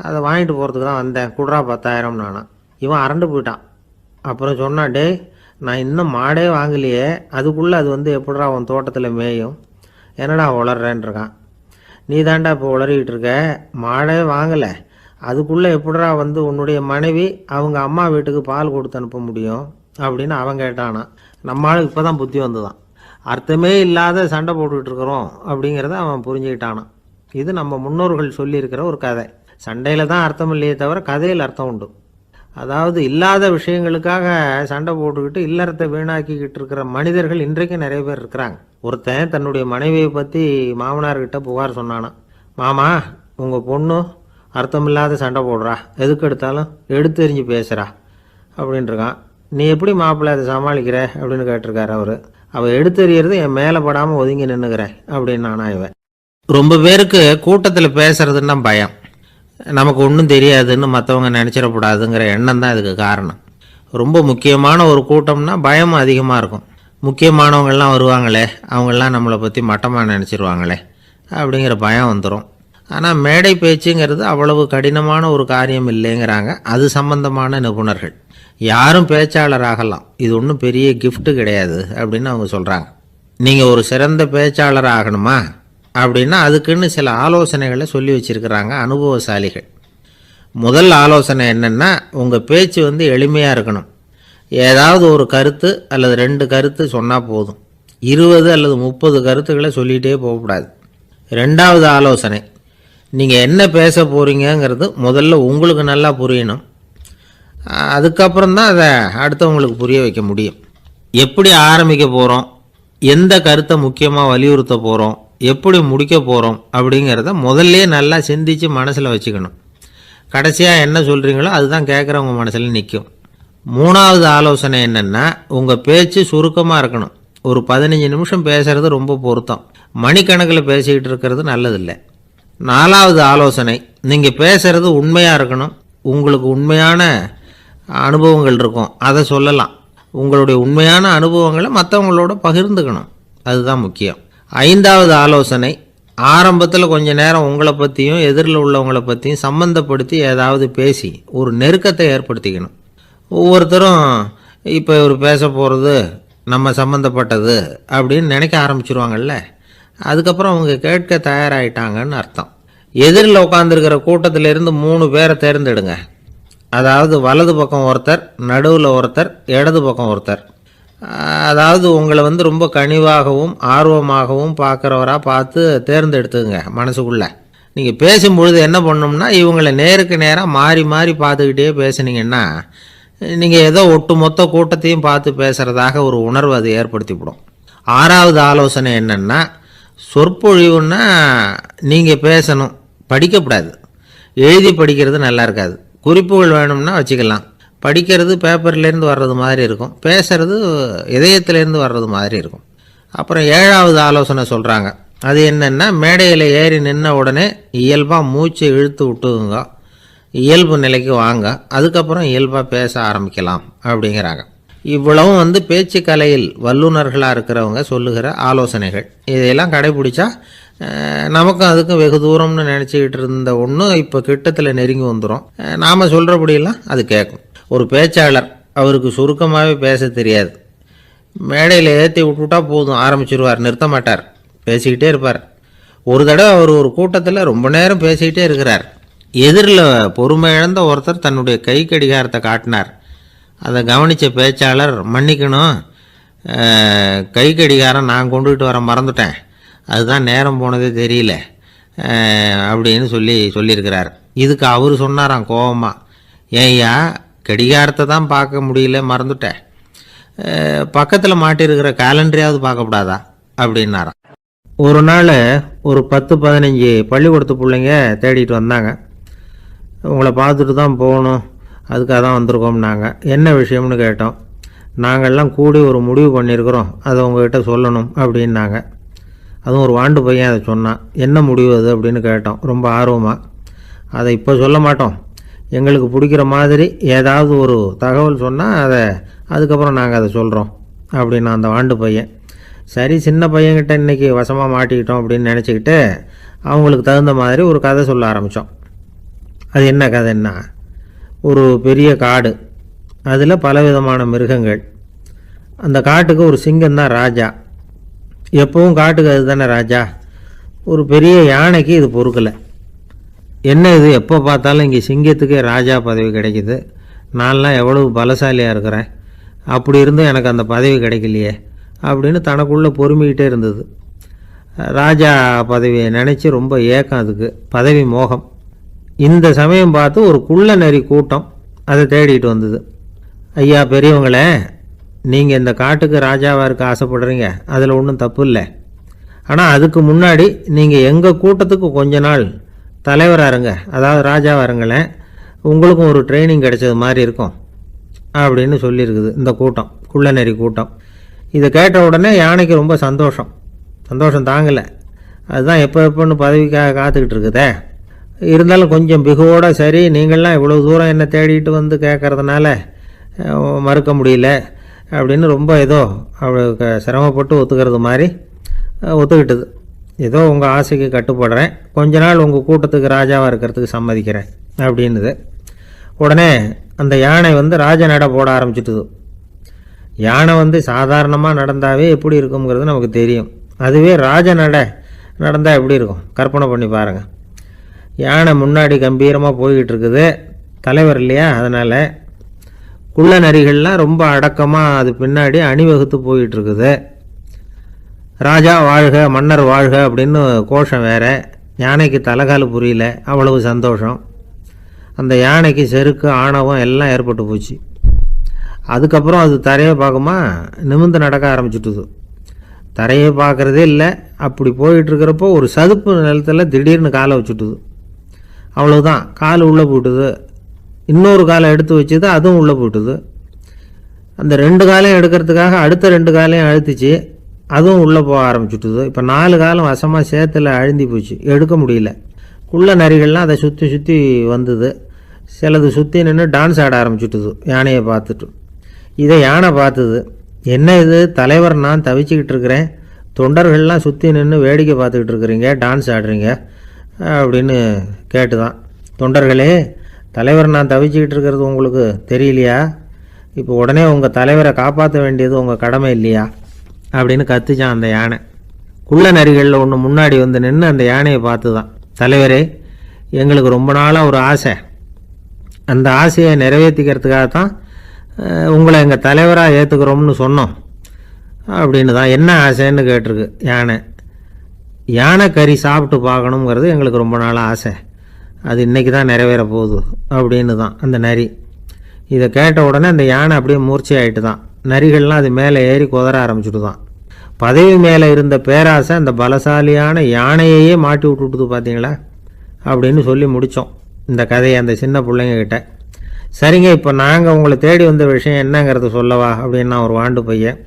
அதை வாங்கிட்டு போகிறதுக்கு தான் வந்தேன், குட்ரா 10,000 நானான். இவன் அரண்டு போயிட்டான். அப்புறம் சொன்னான், டே நான் இன்னும் மாடே வாங்கலையே, அதுக்குள்ளே அது வந்து எப்படிடா உன் தோட்டத்தில் மேயும், என்னடா உளர்றேன்னு இருக்கான். நீ தாண்டா இப்போ உளறிக்கிட்டு இருக்க, மாடே வாங்கலை, அதுக்குள்ளே எப்படிடா வந்து உன்னுடைய மனைவி அவங்க அம்மா வீட்டுக்கு பால் கொடுத்து அனுப்ப முடியும் அப்படின்னு அவன் கேட்டானா. நம்மளுக்கு இப்போ தான் புத்தி வந்துதான், அர்த்தமே இல்லாத சண்டை போட்டுக்கிட்டு இருக்கிறோம் அப்படிங்கிறத அவன் புரிஞ்சுக்கிட்டானான். இது நம்ம முன்னோர்கள் சொல்லியிருக்கிற ஒரு கதை. சண்டையில் தான் அர்த்தம் இல்லையே தவிர கதையில் அர்த்தம் உண்டு. அதாவது இல்லாத விஷயங்களுக்காக சண்டை போட்டுக்கிட்டு இல்லறத்தை வீணாக்கிக்கிட்டு இருக்கிற மனிதர்கள் இன்றைக்கு நிறைய பேர் இருக்கிறாங்க. ஒருத்தன் தன்னுடைய மனைவியை பற்றி மாமனார்கிட்ட புகார் சொன்னானா, மாமா உங்கள் பொண்ணு அர்த்தமில்லாத சண்டை போடுறா, எதுக்கு எடுத்தாலும் எடுத்தெறிஞ்சு பேசுகிறா அப்படின்ட்டுருக்கான். நீ எப்படி மாப்பிள்ளை அதை சமாளிக்கிற அப்படின்னு கேட்டிருக்காரு அவர். அவள் எடுத்தெறியறது என் மேலே படாமல் ஒதுங்கி நின்றுக்கிறேன் அப்படின்னு நானா இவன். ரொம்ப பேருக்கு கூட்டத்தில் பேசுறதுன்னா பயம், நமக்கு ஒன்றும் தெரியாதுன்னு மற்றவங்க நினச்சிடக்கூடாதுங்கிற எண்ணம் தான் இதுக்கு காரணம். ரொம்ப முக்கியமான ஒரு கூட்டம்னா பயமும் அதிகமாக இருக்கும். முக்கியமானவங்கள்லாம் வருவாங்களே, அவங்களாம் நம்மளை பற்றி மட்டமாக நினச்சிருவாங்களே அப்படிங்கிற பயம் வந்துடும். ஆனால் மேடை பேச்சுங்கிறது அவ்வளவு கடினமான ஒரு காரியம் இல்லைங்கிறாங்க அது சம்பந்தமான நிபுணர்கள். யாரும் பேச்சாளர் ஆகலாம், இது ஒன்றும் பெரிய கிஃப்ட்டு கிடையாது அப்படின்னு அவங்க சொல்கிறாங்க. நீங்கள் ஒரு சிறந்த பேச்சாளர் ஆகணுமா அப்படின்னா அதுக்குன்னு சில ஆலோசனைகளை சொல்லி வச்சுருக்கிறாங்க அனுபவசாலிகள். முதல் ஆலோசனை என்னென்னா, உங்கள் பேச்சு வந்து எளிமையாக இருக்கணும். ஏதாவது ஒரு கருத்து அல்லது 2 கருத்து சொன்னால் போதும், 20 அல்லது 30 கருத்துக்களை சொல்லிகிட்டே போகக்கூடாது. ரெண்டாவது ஆலோசனை, நீங்கள் என்ன பேச போகிறீங்கிறது முதல்ல உங்களுக்கு நல்லா புரியணும், அதுக்கப்புறம்தான் அதை அடுத்தவங்களுக்கு புரிய வைக்க முடியும். எப்படி ஆரம்பிக்க போகிறோம், எந்த கருத்தை முக்கியமாக வலியுறுத்த போகிறோம், எப்படி முடிக்க போகிறோம் அப்படிங்கிறத முதல்ல நல்லா சிந்தித்து மனசில் வச்சுக்கணும். கடைசியாக என்ன சொல்கிறீங்களோ அதுதான் கேட்குறவங்க மனசில் நிற்கும். மூணாவது ஆலோசனை என்னென்னா, உங்கள் பேச்சு சுருக்கமாக இருக்கணும். ஒரு 15 நிமிஷம் பேசுகிறது ரொம்ப பொருத்தம், மணிக்கணக்கில் பேசிக்கிட்டு இருக்கிறது நல்லதில்லை. நாலாவது ஆலோசனை, நீங்கள் பேசுகிறது உண்மையாக இருக்கணும். உங்களுக்கு உண்மையான அனுபவங்கள் இருக்கும், அதை சொல்லலாம். உங்களுடைய உண்மையான அனுபவங்களை மற்றவங்களோட பகிர்ந்துக்கணும், அதுதான் முக்கியம். ஐந்தாவது ஆலோசனை, ஆரம்பத்தில் கொஞ்ச நேரம் உங்களை பற்றியும் எதிரில் உள்ளவங்களை பற்றியும் சம்மந்தப்படுத்தி ஏதாவது பேசி ஒரு நெருக்கத்தை ஏற்படுத்திக்கணும். ஒவ்வொருத்தரும் இப்போ இவர் பேச போகிறது நம்ம சம்மந்தப்பட்டது அப்படின்னு நினைக்க ஆரம்பிச்சிருவாங்கல்ல, அதுக்கப்புறம் அவங்க கேட்க தயாராகிட்டாங்கன்னு அர்த்தம். எதிரில் உட்காந்துருக்கிற கூட்டத்திலேருந்து 3 பேரை தேர்ந்தெடுங்க. அதாவது வலது பக்கம் ஒருத்தர், நடுவில் ஒருத்தர், இடது பக்கம் ஒருத்தர். அதாவது உங்களை வந்து ரொம்ப கனிவாகவும் ஆர்வமாகவும் பார்க்குறவராக பார்த்து தேர்ந்தெடுத்துங்க மனசுக்குள்ளே. நீங்கள் பேசும்பொழுது என்ன பண்ணணும்னா, இவங்களை நேருக்கு நேராக மாறி மாறி பார்த்துக்கிட்டே பேசுனீங்கன்னா நீங்கள் ஏதோ ஒட்டு மொத்த கூட்டத்தையும் பார்த்து பேசுகிறதாக ஒரு உணர்வு அது ஏற்படுத்திவிடும். ஆறாவது ஆலோசனை என்னென்னா, சொற்பொழிவுன்னா நீங்கள் பேசணும், படிக்கக்கூடாது. எழுதி படிக்கிறது நல்லா இருக்காது. குறிப்புகள் வேணும்னா வச்சுக்கலாம். படிக்கிறது பேப்பர்லேருந்து வர்றது மாதிரி இருக்கும், பேசுகிறது இதயத்திலேருந்து வர்றது மாதிரி இருக்கும். அப்புறம் ஏழாவது ஆலோசனை சொல்கிறாங்க, அது என்னென்னா, மேடையில் ஏறி நின்ன உடனே இயல்பாக மூச்சை இழுத்து விட்டுங்க, இயல்பு நிலைக்கு வாங்க, அதுக்கப்புறம் இயல்பாக பேச ஆரம்பிக்கலாம் அப்படிங்கிறாங்க. இவ்வளவும் வந்து பேச்சு கலையில் வல்லுநர்களாக இருக்கிறவங்க சொல்லுகிற ஆலோசனைகள். இதையெல்லாம் கடைபிடிச்சா நமக்கும் அதுக்கும் வெகு தூரம்னு நினச்சிக்கிட்டு இருந்த ஒன்று இப்போ கிட்டத்தில் நெருங்கி வந்துடும். நாம் சொல்கிறபடியெல்லாம் அது கேட்கும். ஒரு பேச்சாளர், அவருக்கு சுருக்கமாகவே பேச தெரியாது, மேடையில் ஏற்றி விட்டுவிட்டா போதும், ஆரம்பிச்சிருவார், நிறுத்த மாட்டார், பேசிக்கிட்டே இருப்பார். ஒரு தடவை அவர் ஒரு கூட்டத்தில் ரொம்ப நேரம் பேசிக்கிட்டே இருக்கிறார். எதிரில் பொறுமை இழந்த ஒருத்தர் தன்னுடைய கை கடிகாரத்தை காட்டினார். அதை கவனித்த பேச்சாளர், மன்னிக்கணும், கை கடிகாரம் நான் கொண்டுகிட்டு வர மறந்துட்டேன், அதுதான் நேரம் போனதே தெரியல அப்படின்னு சொல்லியிருக்கிறார். இதுக்கு அவர் சொன்னாராம் கோபமாக, ஏய்யா கடிகாரத்தை தான் பார்க்க முடியல, மறந்துட்டேன், பக்கத்தில் மாட்டிருக்கிற கேலண்டரையாவது பார்க்கக்கூடாதா அப்படின்னாராம். ஒரு நாள் ஒரு 10-15 பள்ளிக்கூடத்து பிள்ளைங்க தேடிட்டு வந்தாங்க. உங்களை பார்த்துட்டு தான் போகணும், அதுக்காக தான் வந்திருக்கோம்னாங்க. என்ன விஷயம்னு கேட்டோம். நாங்கள்லாம் கூடி ஒரு முடிவு பண்ணியிருக்கிறோம், அதை உங்கள்கிட்ட சொல்லணும் அப்படின்னாங்க. அதுவும் ஒரு வாண்டு பையன் அதை சொன்னான். என்ன முடிவு அது அப்படின்னு கேட்டோம் ரொம்ப ஆர்வமாக. அதை இப்போ சொல்ல மாட்டோம், எங்களுக்கு பிடிக்கிற மாதிரி ஏதாவது ஒரு தகவல் சொன்னால் அதுக்கப்புறம் நாங்கள் அதை சொல்கிறோம் அப்படின்னு அந்த வாண்டு பையன். சரி, சின்ன பையன்கிட்ட இன்றைக்கி வசமாக மாட்டிக்கிட்டோம் அப்படின்னு நினச்சிக்கிட்டு அவங்களுக்கு தகுந்த மாதிரி ஒரு கதை சொல்ல ஆரம்பித்தோம். அது என்ன கதைன்னா, ஒரு பெரிய காடு, அதில் பலவிதமான மிருகங்கள். அந்த காட்டுக்கு ஒரு சிங்கம்தான் ராஜா. எப்பவும் காட்டுக்கு அது தானே ராஜா. ஒரு பெரிய யானைக்கு இது பொறுக்கலை. என்ன இது, எப்போ பார்த்தாலும் இங்கே சிங்கத்துக்கே ராஜா பதவி கிடைக்கிது, நான்லாம் எவ்வளவு பலசாலியாக இருக்கிறேன், அப்படி இருந்தும் எனக்கு அந்த பதவி கிடைக்கலையே அப்படின்னு தனக்குள்ளே பொறுமிக்கிட்டே இருந்தது. ராஜா பதவியை நினச்சி ரொம்ப ஏக்கம், அதுக்கு பதவி மோகம். இந்த சமயம் பார்த்து ஒரு குள்ள நரி கூட்டம் அதை தேடிட்டு வந்தது. ஐயா பெரியவங்களே, நீங்கள் இந்த காட்டுக்கு ராஜாவாக இருக்க ஆசைப்படுறீங்க, அதில் ஒன்றும் தப்பு இல்லை. ஆனால் அதுக்கு முன்னாடி நீங்கள் எங்கள் கூட்டத்துக்கு கொஞ்ச நாள் தலைவராக இருங்க, அதாவது ராஜாவாக இருங்களேன், உங்களுக்கும் ஒரு ட்ரைனிங் கிடைச்சது மாதிரி இருக்கும் அப்படின்னு சொல்லியிருக்குது இந்த கூட்டம், குள்ளநெறி கூட்டம். இதை கேட்ட உடனே யானைக்கு ரொம்ப சந்தோஷம் தாங்கலை. அதுதான் எப்போன்னு பதவிக்காக காத்துக்கிட்டு இருக்குதே. இருந்தாலும் கொஞ்சம் பிகுவோட, சரி நீங்கள்லாம் இவ்வளோ தூரம் என்னை தேடிட்டு வந்து கேட்குறதுனால மறுக்க முடியல அப்படின்னு ரொம்ப ஏதோ அவளுக்கு சிரமப்பட்டு ஒத்துக்கிறது மாதிரி ஒத்துக்கிட்டது. ஏதோ உங்கள் ஆசைக்கு கட்டுப்படுறேன், கொஞ்ச நாள் உங்கள் கூட்டத்துக்கு ராஜாவாக இருக்கிறதுக்கு சம்மதிக்கிறேன் அப்படின்னுது. உடனே அந்த யானை ராஜ நட போட ஆரம்பிச்சிட்டுது. யானை சாதாரணமாக நடந்தாவே எப்படி இருக்குங்கிறது நமக்கு தெரியும். அதுவே ராஜ நடந்தால் எப்படி இருக்கும் கற்பனை பண்ணி பாருங்கள். யானை முன்னாடி கம்பீரமாக போய்கிட்டு இருக்குது, தலைவர் இல்லையா, அதனால் குள்ள நரிகள்லாம் ரொம்ப அடக்கமாக அது பின்னாடி அணிவகுத்து போயிட்டுருக்குது. ராஜா வாழ்க, மன்னர் வாழ்க அப்படின்னு கோஷம் வேற. யானைக்கு தலைகால் புரியல, அவ்வளவு சந்தோஷம். அந்த யானைக்கு செருக்கு, ஆணவம் எல்லாம் ஏற்பட்டு போச்சு. அதுக்கப்புறம் அது தரையை பார்க்குமா, நிமிர்ந்து நடக்க ஆரம்பிச்சுட்டுது. தரையை பார்க்குறதே இல்லை. அப்படி போயிட்டுருக்கிறப்போ ஒரு சதுப்பு நிலத்தில் திடீர்னு காலை வச்சுட்டுது. அவ்வளோதான், கால் உள்ளே போட்டுது. இன்னொரு காலை எடுத்து வச்சுது, அதுவும் உள்ளே போட்டுது. அந்த 2 காலையும் எடுக்கிறதுக்காக அடுத்த 2 காலையும் அழுத்திச்சு, அதுவும் உள்ளே போக ஆரம்பிச்சுட்டுது. இப்போ 4 காலம் வசமாக சேத்துல அழுந்தி போச்சு, எடுக்க முடியல. குள்ள நரிகள்லாம் அதை சுற்றி சுற்றி வந்தது. சிலது சுற்றி நின்று டான்ஸ் ஆட ஆரம்பிச்சுட்டுது யானையை பார்த்துட்டு. இதை யானை பார்த்தது. என்ன இது, தலைவர் நான் தவிச்சிக்கிட்டு இருக்கிறேன், தொண்டர்கள்லாம் சுற்றி நின்று வேடிக்கை பார்த்துக்கிட்டு இருக்கிறீங்க, டான்ஸ் ஆடுறீங்க அப்படின்னு கேட்டுதான். தொண்டர்களே, தலைவர் நான் தவிச்சிக்கிட்டு இருக்கிறது உங்களுக்கு தெரியலையா? இப்போ உடனே உங்கள் தலைவரை காப்பாற்ற வேண்டியது உங்கள் கடமை இல்லையா அப்படின்னு கத்துச்சான் அந்த யானை. குள்ள நரிகளில் ஒன்று முன்னாடி நின்று அந்த யானையை பார்த்து தான், தலைவரே, எங்களுக்கு ரொம்ப நாளாக ஒரு ஆசை, அந்த ஆசையை நிறைவேற்றிக்கிறதுக்காகத்தான் உங்களை எங்கள் தலைவராக ஏற்றுக்கிறோம்னு சொன்னோம் அப்படின்னு தான். என்ன ஆசைன்னு கேட்டிருக்கு யானை. யானை கறி சாப்பிட்டு பார்க்கணுங்கிறது எங்களுக்கு ரொம்ப நாளாக ஆசை, அது இன்றைக்கி தான் நிறைவேற போகுது அப்படின்னு தான் அந்த நரி. இதை கேட்ட உடனே அந்த யானை அப்படியே மூர்ச்சி ஆகிட்டு தான். நரிகள்லாம் அது மேலே ஏறி குதற ஆரம்பிச்சுட்டு தான். பதவி மேலே இருந்த பேராசை அந்த பலசாலியான யானையையே மாட்டி விட்டுட்டுது பார்த்தீங்களா அப்படின்னு சொல்லி முடித்தோம் இந்த கதையை அந்த சின்ன பிள்ளைங்கக்கிட்ட. சரிங்க, இப்போ நாங்கள் உங்களை தேடி வந்த விஷயம் என்னங்கிறத சொல்லவா அப்படின்னா ஒரு வாண்டு பையன்.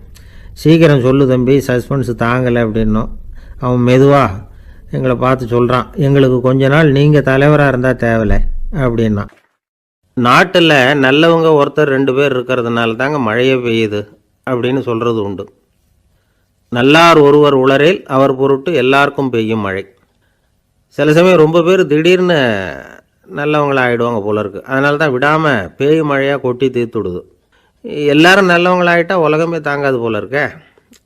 சீக்கிரம் சொல்லு தம்பி, சஸ்பென்ஸ் தாங்கலை அப்படின்னோம். அவன் மெதுவாக எங்களை பார்த்து சொல்கிறான், எங்களுக்கு கொஞ்ச நாள் நீங்கள் தலைவராக இருந்தால் தேவலை அப்படின்னா. நாட்டில் நல்லவங்க ஒருத்தர் 2 பேர் இருக்கிறதுனால தாங்க மழையே பெய்யுது அப்படின்னு சொல்கிறது உண்டு. நல்லார் ஒருவர் உளரேல் அவர் பொருட்டு எல்லாருக்கும் பெய்யும் மழை. சில சமயம் ரொம்ப பேர் திடீர்னு நல்லவங்களாக ஆகிடுவாங்க போல இருக்குது. அதனால தான் விடாமல் பேய் மழையாக கொட்டி தீர்த்துடுது. எல்லாரும் நல்லவங்களாகிட்டால் உலகமே தாங்காது போல இருக்க.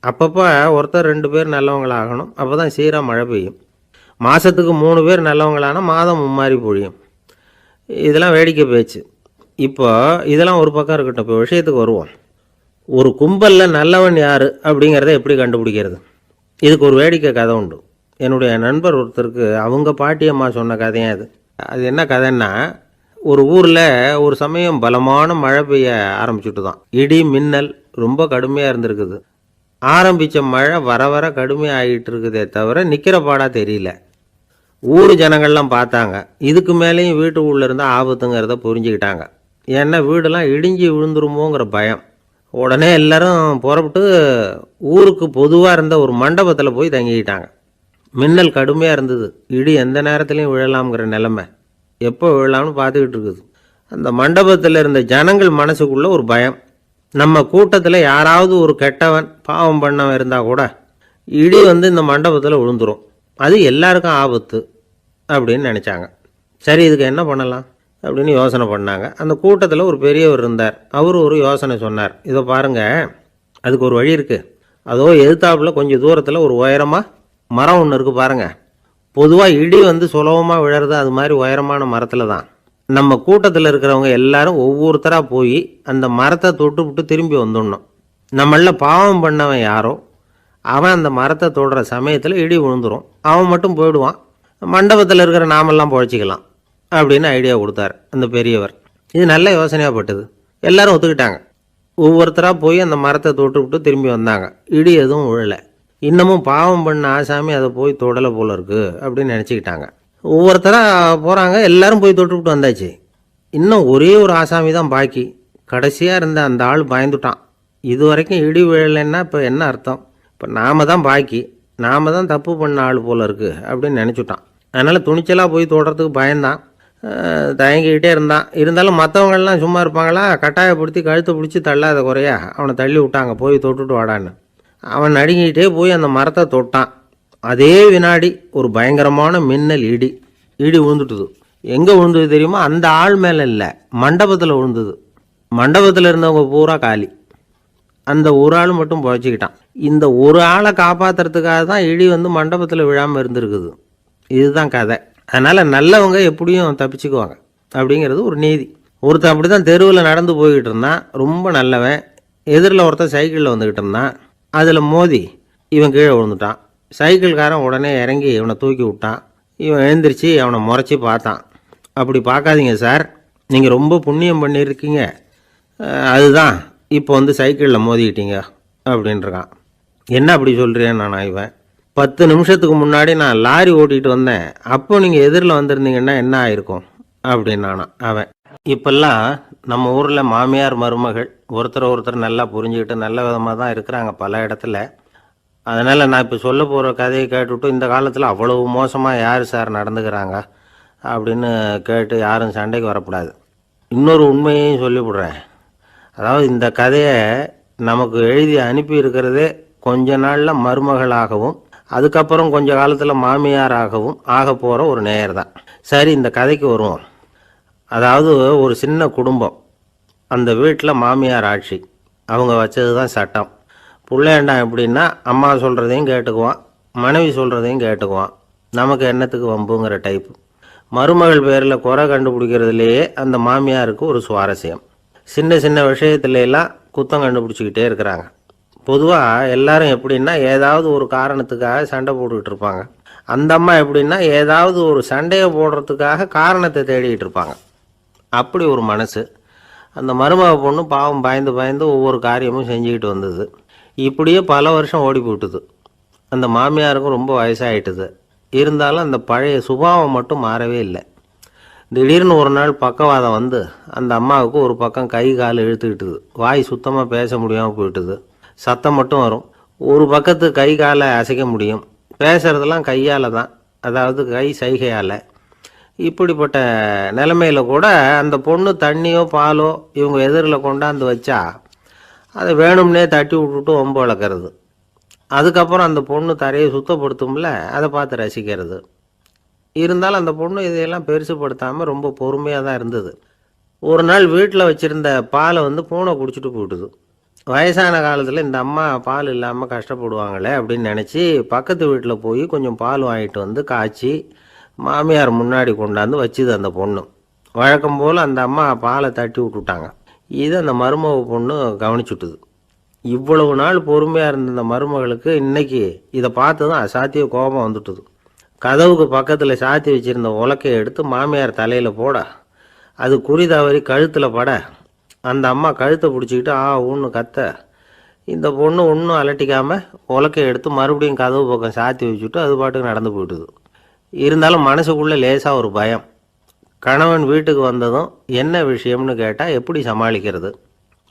அப்பப்போ ஒருத்தர் 2 பேர் நல்லவங்களாகணும், அப்போ தான் சீராக மழை பெய்யும். மாதத்துக்கு 3 பேர் நல்லவங்களானா மாதம் மும்மாரி பொழியும். இதெல்லாம் வேடிக்கை பேச்சு. இப்போ இதெல்லாம் ஒரு பக்கம் இருக்கட்டும், இப்போ விஷயத்துக்கு வருவோம். ஒரு கும்பலில் நல்லவன் யார் அப்படிங்கிறத எப்படி கண்டுபிடிக்கிறது? இதுக்கு ஒரு வேடிக்கை கதை உண்டு. என்னுடைய நண்பர் ஒருத்தருக்கு அவங்க பாட்டியம்மா சொன்ன கதையாக அது. அது என்ன கதைன்னா, ஒரு ஊரில் ஒரு சமயம் பலமான மழை பெய்ய ஆரம்பிச்சுட்டு தான். இடி மின்னல் ரொம்ப கடுமையாக இருந்திருக்குது. ஆரம்பித்த மழை வர வர கடுமையாக ஆகிட்டு இருக்குதே தவிர நிற்கிற பாடாக தெரியல. ஊர் ஜனங்கள்லாம் பார்த்தாங்க. இதுக்கு மேலேயும் வீட்டு உள்ளே இருந்தால் ஆபத்துங்கிறத புரிஞ்சுக்கிட்டாங்க. ஏன்னா வீடெல்லாம் இடிஞ்சு விழுந்துருமோங்கிற பயம். உடனே எல்லாரும் புறப்பட்டு ஊருக்கு பொதுவாக இருந்த ஒரு மண்டபத்தில் போய் தங்கிக்கிட்டாங்க. மின்னல் கடுமையாக இருந்தது. இடி எந்த நேரத்துலையும் விழலாம்ங்கிற நிலைமை. எப்போ விழலாம்னு பார்த்துக்கிட்டு இருக்குது. அந்த மண்டபத்தில் இருந்த ஜனங்கள் மனசுக்குள்ள ஒரு பயம். நம்ம கூட்டத்தில் யாராவது ஒரு கெட்டவன் பாவம் பண்ணவன் இருந்தால் கூட இடி வந்து இந்த மண்டபத்தில் விழுந்துடும், அது எல்லாருக்கும் ஆபத்து அப்படின்னு நினச்சாங்க. சரி, இதுக்கு என்ன பண்ணலாம் அப்படின்னு யோசனை பண்ணாங்க. அந்த கூட்டத்தில் ஒரு பெரியவர் இருந்தார். அவர் ஒரு யோசனை சொன்னார். இதை பாருங்கள், அதுக்கு ஒரு வழி இருக்குது. அதோ எதிர்த்தாப்பில் கொஞ்சம் தூரத்தில் ஒரு உயரமாக மரம் ஒன்று இருக்குது பாருங்கள். பொதுவாக இடி வந்து சுலபமாக விழறது அது மாதிரி உயரமான மரத்தில் தான். நம்ம கூட்டத்தில் இருக்கிறவங்க எல்லாரும் ஒவ்வொருத்தராக போய் அந்த மரத்தை தொட்டு விட்டு திரும்பி வந்துடணும். நம்மள பாவம் பண்ணவன் யாரோ அவன் அந்த மரத்தை தொடுற சமயத்தில் இடி விழுந்துடும், அவன் மட்டும் போயிடுவான், மண்டபத்தில் இருக்கிற நாமெல்லாம் பொழைச்சிக்கலாம் அப்படின்னு ஐடியா கொடுத்தார் அந்த பெரியவர். இது நல்ல யோசனையாக பட்டது. எல்லாரும் ஒத்துக்கிட்டாங்க. ஒவ்வொருத்தராக போய் அந்த மரத்தை தொட்டு விட்டு திரும்பி வந்தாங்க. இடி எதுவும் விழலை. இன்னமும் பாவம் பண்ண ஆசாமி அதை போய் தொடலை போல இருக்குது அப்படின்னு நினச்சிக்கிட்டாங்க. ஒவ்வொருத்தராக போகிறாங்க, எல்லாரும் போய் தொட்டு விட்டு வந்தாச்சு. இன்னும் ஒரே ஒரு ஆசாமி தான் பாக்கி. கடைசியாக இருந்த அந்த ஆள் பயந்துட்டான். இது வரைக்கும் இடி விழலைன்னா இப்போ என்ன அர்த்தம்? இப்போ நாம் தான் பாக்கி, நாம் தான் தப்பு பண்ண ஆள் போல இருக்குது அப்படின்னு நினச்சிட்டான். அதனால் துணிச்சலாக போய் தொடுறதுக்கு பயந்தான், தயங்கிக்கிட்டே இருந்தான். இருந்தாலும் மற்றவங்கள்லாம் சும்மா இருப்பாங்களா? கட்டாயப்படுத்தி கழுத்தை பிடிச்சி தள்ளாத குறையா அவனை தள்ளி விட்டாங்க, போய் தொட்டுட்டு வாடான்னு. அவன் நடுங்கிக்கிட்டே போய் அந்த மரத்தை தொட்டான். அதே வினாடி ஒரு பயங்கரமான மின்னல் இடி விழுந்துட்டுது. எங்கே விழுந்தது தெரியுமா? அந்த ஆள் மேலே இல்லை, மண்டபத்தில் விழுந்தது. மண்டபத்தில் இருந்தவங்க பூரா காலி. அந்த ஒரு ஆள் மட்டும் புழைச்சிக்கிட்டான். இந்த ஒரு ஆளை காப்பாற்றுறதுக்காக தான் இடி வந்து மண்டபத்தில் விழாமல் இருந்திருக்குது. இதுதான் கதை. அதனால் நல்லவங்க எப்படியும் தப்பிச்சுக்குவாங்க அப்படிங்கிறது ஒரு நீதி. ஒருத்தன் அப்படி தான் தெருவில் நடந்து போய்கிட்டு இருந்தான், ரொம்ப நல்லவன். எதிரில் ஒருத்தன் சைக்கிளில் வந்துக்கிட்டு இருந்தான். அதில் மோதி இவன் கீழே விழுந்துட்டான். சைக்கிள்காரன் உடனே இறங்கி இவனை தூக்கி விட்டான். இவன் எழுந்திரிச்சு அவனை முறைச்சி பார்த்தான். அப்படி பார்க்காதீங்க சார், நீங்கள் ரொம்ப புண்ணியம் பண்ணியிருக்கீங்க, அதுதான் இப்போ வந்து சைக்கிளில் மோதிக்கிட்டீங்க அப்படின்றான். என்ன அப்படி சொல்கிறேன் நான்? இவன் 10 நிமிஷத்துக்கு முன்னாடி நான் லாரி ஓட்டிகிட்டு வந்தேன், அப்போ நீங்கள் எதிரில் வந்திருந்தீங்கன்னா என்ன ஆயிருக்கும் அப்படின்னானான் அவன். இப்பெல்லாம் நம்ம ஊரில் மாமியார் மருமகள் ஒருத்தர் நல்லா புரிஞ்சுக்கிட்டு நல்ல விதமாக தான் இருக்கிறாங்க பல இடத்துல. அதனால் நான் இப்போ சொல்ல போகிற கதையை கேட்டுவிட்டு இந்த காலத்தில் அவ்வளவு மோசமாக யார் சார் நடந்துக்கிறாங்க அப்படின்னு கேட்டு யாரும் சண்டைக்கு வரக்கூடாது. இன்னொரு உண்மையையும் சொல்லிவிடுறேன். அதாவது இந்த கதையை நமக்கு எழுதி அனுப்பி இருக்கிறதே கொஞ்ச நாளில் மருமகளாகவும் அதுக்கப்புறம் கொஞ்ச காலத்தில் மாமியாராகவும் ஆக போகிற ஒரு நேயர் தான். சரி, இந்த கதைக்கு வருவோம். அதாவது ஒரு சின்ன குடும்பம், அந்த வீட்டில் மாமியார் ஆட்சி, அவங்க வச்சது தான் சட்டம். பிள்ளையாண்டான் எப்படின்னா அம்மா சொல்கிறதையும் கேட்டுக்குவான், மனைவி சொல்கிறதையும் கேட்டுக்குவான், நமக்கு என்னத்துக்கு வம்புங்கிற டைப்பு. மருமகள் பேரில் குறை கண்டுபிடிக்கிறதுலேயே அந்த மாமியாருக்கு ஒரு சுவாரஸ்யம். சின்ன சின்ன விஷயத்துலாம் குத்தம் கண்டுபிடிச்சிக்கிட்டே இருக்கிறாங்க. பொதுவாக எல்லாரும் எப்படின்னா ஏதாவது ஒரு காரணத்துக்காக சண்டை போட்டுக்கிட்டு இருப்பாங்க. அந்த அம்மா எப்படின்னா ஏதாவது ஒரு சண்டையை போடுறதுக்காக காரணத்தை தேடிக்கிட்டு இருப்பாங்க. அப்படி ஒரு மனசு. அந்த மருமக பொண்ணு பாவம் பயந்து ஒவ்வொரு காரியமும் செஞ்சுக்கிட்டு வந்தது. இப்படியே பல வருஷம் ஓடி போட்டுது. அந்த மாமியாருக்கும் ரொம்ப வயசாகிட்டுது. இருந்தாலும் அந்த பழைய சுபாவம் மட்டும் மாறவே இல்லை. திடீர்னு ஒரு நாள் பக்கவாதம் வந்து அந்த அம்மாவுக்கு ஒரு பக்கம் கை கால் இழுத்துக்கிட்டுது. வாய் சுத்தமாக பேச முடியாமல் போயிட்டுது. சத்தம் மட்டும் வரும். ஒரு பக்கத்து கை காலை அசைக்க முடியும். பேசுகிறதெல்லாம் கையால் தான், அதாவது கை சைகையால். இப்படிப்பட்ட நிலைமையில் கூட அந்த பொண்ணு தண்ணியோ பாலோ இவங்க எதிரில் கொண்டாந்து வச்சா அதை வேணும்னே தட்டி விட்டுட்டு ஒம்பு வளர்க்குறது. அதுக்கப்புறம் அந்த பொண்ணு தரையை சுத்தப்படுத்தும்ல, அதை பார்த்து ரசிக்கிறது. இருந்தாலும் அந்த பொண்ணு இதையெல்லாம் பெருசுப்படுத்தாமல் ரொம்ப பொறுமையாக தான் இருந்தது. ஒரு நாள் வீட்டில் வச்சுருந்த பாலை வந்து பூனை குடிச்சிட்டு போயிட்டுது. வயசான காலத்தில் இந்த அம்மா பால் இல்லாமல் கஷ்டப்படுவாங்களே அப்படின்னு நினச்சி பக்கத்து வீட்டில் போய் கொஞ்சம் பால் வாங்கிட்டு வந்து காய்ச்சி மாமியார் முன்னாடி கொண்டாந்து வச்சுது அந்த பொண்ணு. வழக்கம் போல் அந்த அம்மா பாலை தட்டி விட்டுட்டாங்க. இதை அந்த மருமக பொண்ணு கவனிச்சுட்டுது. இவ்வளவு நாள் பொறுமையாக இருந்த அந்த மருமகளுக்கு இன்னைக்கு இதை பார்த்து தான் அசாத்திய கோபம் வந்துட்டுது. கதவுக்கு பக்கத்தில் சாத்தி வச்சுருந்த உலக்கையை எடுத்து மாமியார் தலையில் போட, அது குறி தவறி கழுத்தில் பட, அந்த அம்மா கழுத்தை பிடிச்சிக்கிட்டு ஊன்னு கத்த, இந்த பொண்ணு ஒன்றும் அலட்டிக்காமல் உலக்கையை எடுத்து மறுபடியும் கதவு பக்கம் சாத்தி வச்சுட்டு அது பாட்டுக்கு நடந்து போயிட்டுது. இருந்தாலும் மனசுக்குள்ளே லேசாக ஒரு பயம். கணவன் வீட்டுக்கு வந்ததும் என்ன விஷயம்னு கேட்டால் எப்படி சமாளிக்கிறது?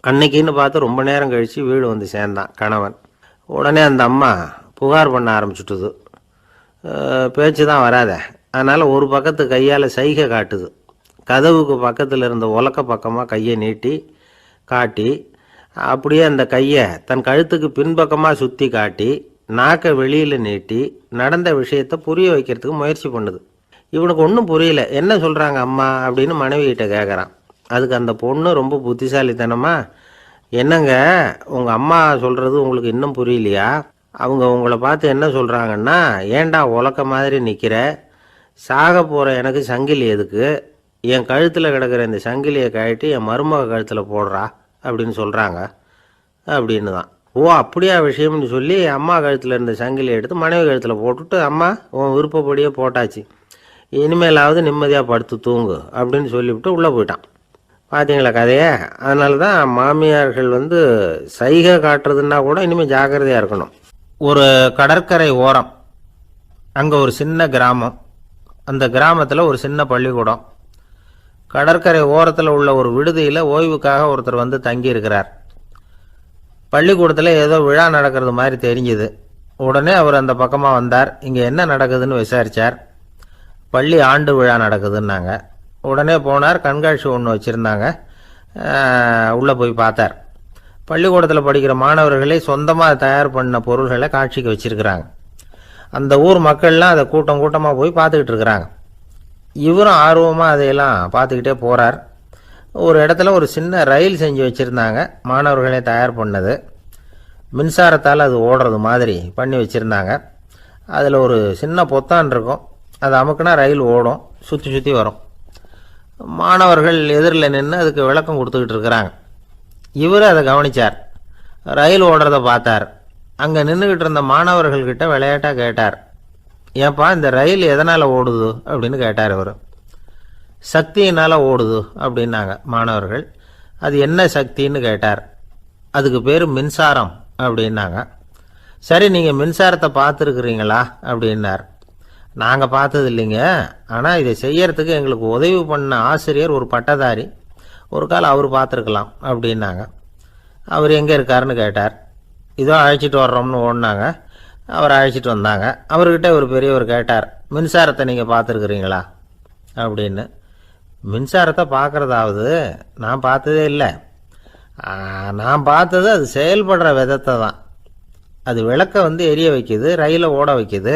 அன்னைக்குன்னு பார்த்து ரொம்ப நேரம் கழித்து வீடு வந்து சேர்ந்தான் கணவன். உடனே அந்த அம்மா புகார் பண்ண ஆரம்பிச்சுட்டுது. பேச்சு தான் வராத, அதனால் ஒரு பக்கத்து கையால் சைகை காட்டுது. கதவுக்கு பக்கத்தில் இருந்த உலக்க பக்கமாக கையை நீட்டி காட்டி, அப்படியே அந்த கையை தன் கழுத்துக்கு பின்பக்கமாக சுற்றி காட்டி, நாக்கை வெளியில் நீட்டி நடந்த விஷயத்தை புரிய வைக்கிறதுக்கு முயற்சி பண்ணுது. இவனுக்கு ஒன்றும் புரியல. என்ன சொல்கிறாங்க அம்மா அப்படின்னு மனைவிகிட்ட கேட்குறான். அதுக்கு அந்த பொண்ணு ரொம்ப புத்திசாலித்தனமா, என்னங்க உங்கள் அம்மா சொல்கிறது உங்களுக்கு இன்னும் புரியலையா? அவங்க உங்களை பார்த்து என்ன சொல்கிறாங்கன்னா, ஏன்டா உலக்க மாதிரி நிற்கிற, சாக போகிற எனக்கு சங்கிலி எதுக்கு, என் கழுத்தில் கிடக்கிற இந்த சங்கிலியை கழட்டி என் மருமக கழுத்தில் போடுறா அப்படின்னு சொல்கிறாங்க அப்படின்னு தான். ஓ அப்படியா விஷயம்னு சொல்லி அம்மா கழுத்தில் இருந்த சங்கிலியை எடுத்து மனைவி கழுத்தில் போட்டுட்டு, அம்மா உன் விருப்பப்படியே போட்டாச்சு, இனிமேலாவது நிம்மதியாக படுத்து தூங்கு அப்படின்னு சொல்லிவிட்டு உள்ளே போயிட்டான். பார்த்தீங்களா கதையை? அதனால தான் மாமியார்கள் சைகை காட்டுறதுன்னா கூட இனிமேல் ஜாக்கிரதையாக இருக்கணும். ஒரு கடற்கரை ஓரம், அங்கே ஒரு சின்ன கிராமம். அந்த கிராமத்தில் ஒரு சின்ன பள்ளிக்கூடம். கடற்கரை ஓரத்தில் உள்ள ஒரு விடுதியில் ஓய்வுக்காக ஒருத்தர் தங்கியிருக்கிறார். பள்ளிக்கூடத்தில் ஏதோ விழா நடக்கிறது மாதிரி தெரிஞ்சுது. உடனே அவர் அந்த பக்கமாக வந்தார். இங்கே என்ன நடக்குதுன்னு விசாரித்தார். பள்ளி ஆண்டு விழா நடக்குதுன்னாங்க. உடனே போனார். கண்காட்சி ஒன்று வச்சுருந்தாங்க. உள்ளே போய் பார்த்தார். பள்ளிக்கூடத்தில் படிக்கிற மாணவர்களே சொந்தமாக தயார் பண்ண பொருள்களை காட்சிக்கு வச்சுருக்கிறாங்க. அந்த ஊர் மக்கள்லாம் அதை கூட்டம் கூட்டமாக போய் பார்த்துக்கிட்டு இருக்கிறாங்க. இவரும் ஆர்வமாக அதையெல்லாம் பார்த்துக்கிட்டே போகிறார். ஒரு இடத்துல ஒரு சின்ன ரயில் செஞ்சு வச்சுருந்தாங்க, மாணவர்களே தயார் பண்ணது. மின்சாரத்தால் அது ஓடுறது மாதிரி பண்ணி வச்சுருந்தாங்க. அதில் ஒரு சின்ன பொத்தான் இருக்கும். அதை அமுக்குனா ரயில் ஓடும், சுற்றி சுற்றி வரும். மாணவர்கள் எதிரில் நின்று அதுக்கு விளக்கம் கொடுத்துக்கிட்டு இருக்கிறாங்க. இவர் அதை கவனித்தார். ரயில் ஓடுறத பார்த்தார். அங்கே நின்றுக்கிட்டு இருந்த மாணவர்கள்கிட்ட விளையாட்டாக கேட்டார், ஏப்பா இந்த ரயில் எதனால் ஓடுது அப்படின்னு கேட்டார். இவர் சக்தியினால் ஓடுது அப்படின்னாங்க மாணவர்கள். அது என்ன சக்தின்னு கேட்டார். அதுக்கு பேர் மின்சாரம் அப்படின்னாங்க. சரி, நீங்கள் மின்சாரத்தை பார்த்துருக்குறீங்களா அப்படின்னார். நாங்கள் பார்த்தது இல்லைங்க, ஆனால் இதை செய்யறதுக்கு எங்களுக்கு உதவி பண்ண ஆசிரியர் ஒரு பட்டதாரி, ஒரு கால் அவர் பார்த்துருக்கலாம் அப்படின்னாங்க. அவர் எங்கே இருக்காருன்னு கேட்டார். இதோ அழைச்சிட்டு வர்றோம்னு ஓடினாங்க. அவர் அழைச்சிட்டு வந்தாங்க. அவர்கிட்ட ஒரு பெரியவர் கேட்டார், மின்சாரத்தை நீங்கள் பார்த்துருக்குறீங்களா அப்படின்னு. மின்சாரத்தை பார்க்குறதாவது நான் பார்த்ததே இல்லை. நான் பார்த்தது அது செயல்படுற விதத்தை தான். அது விளக்கை எரிய வைக்குது, ரயிலை ஓட வைக்குது,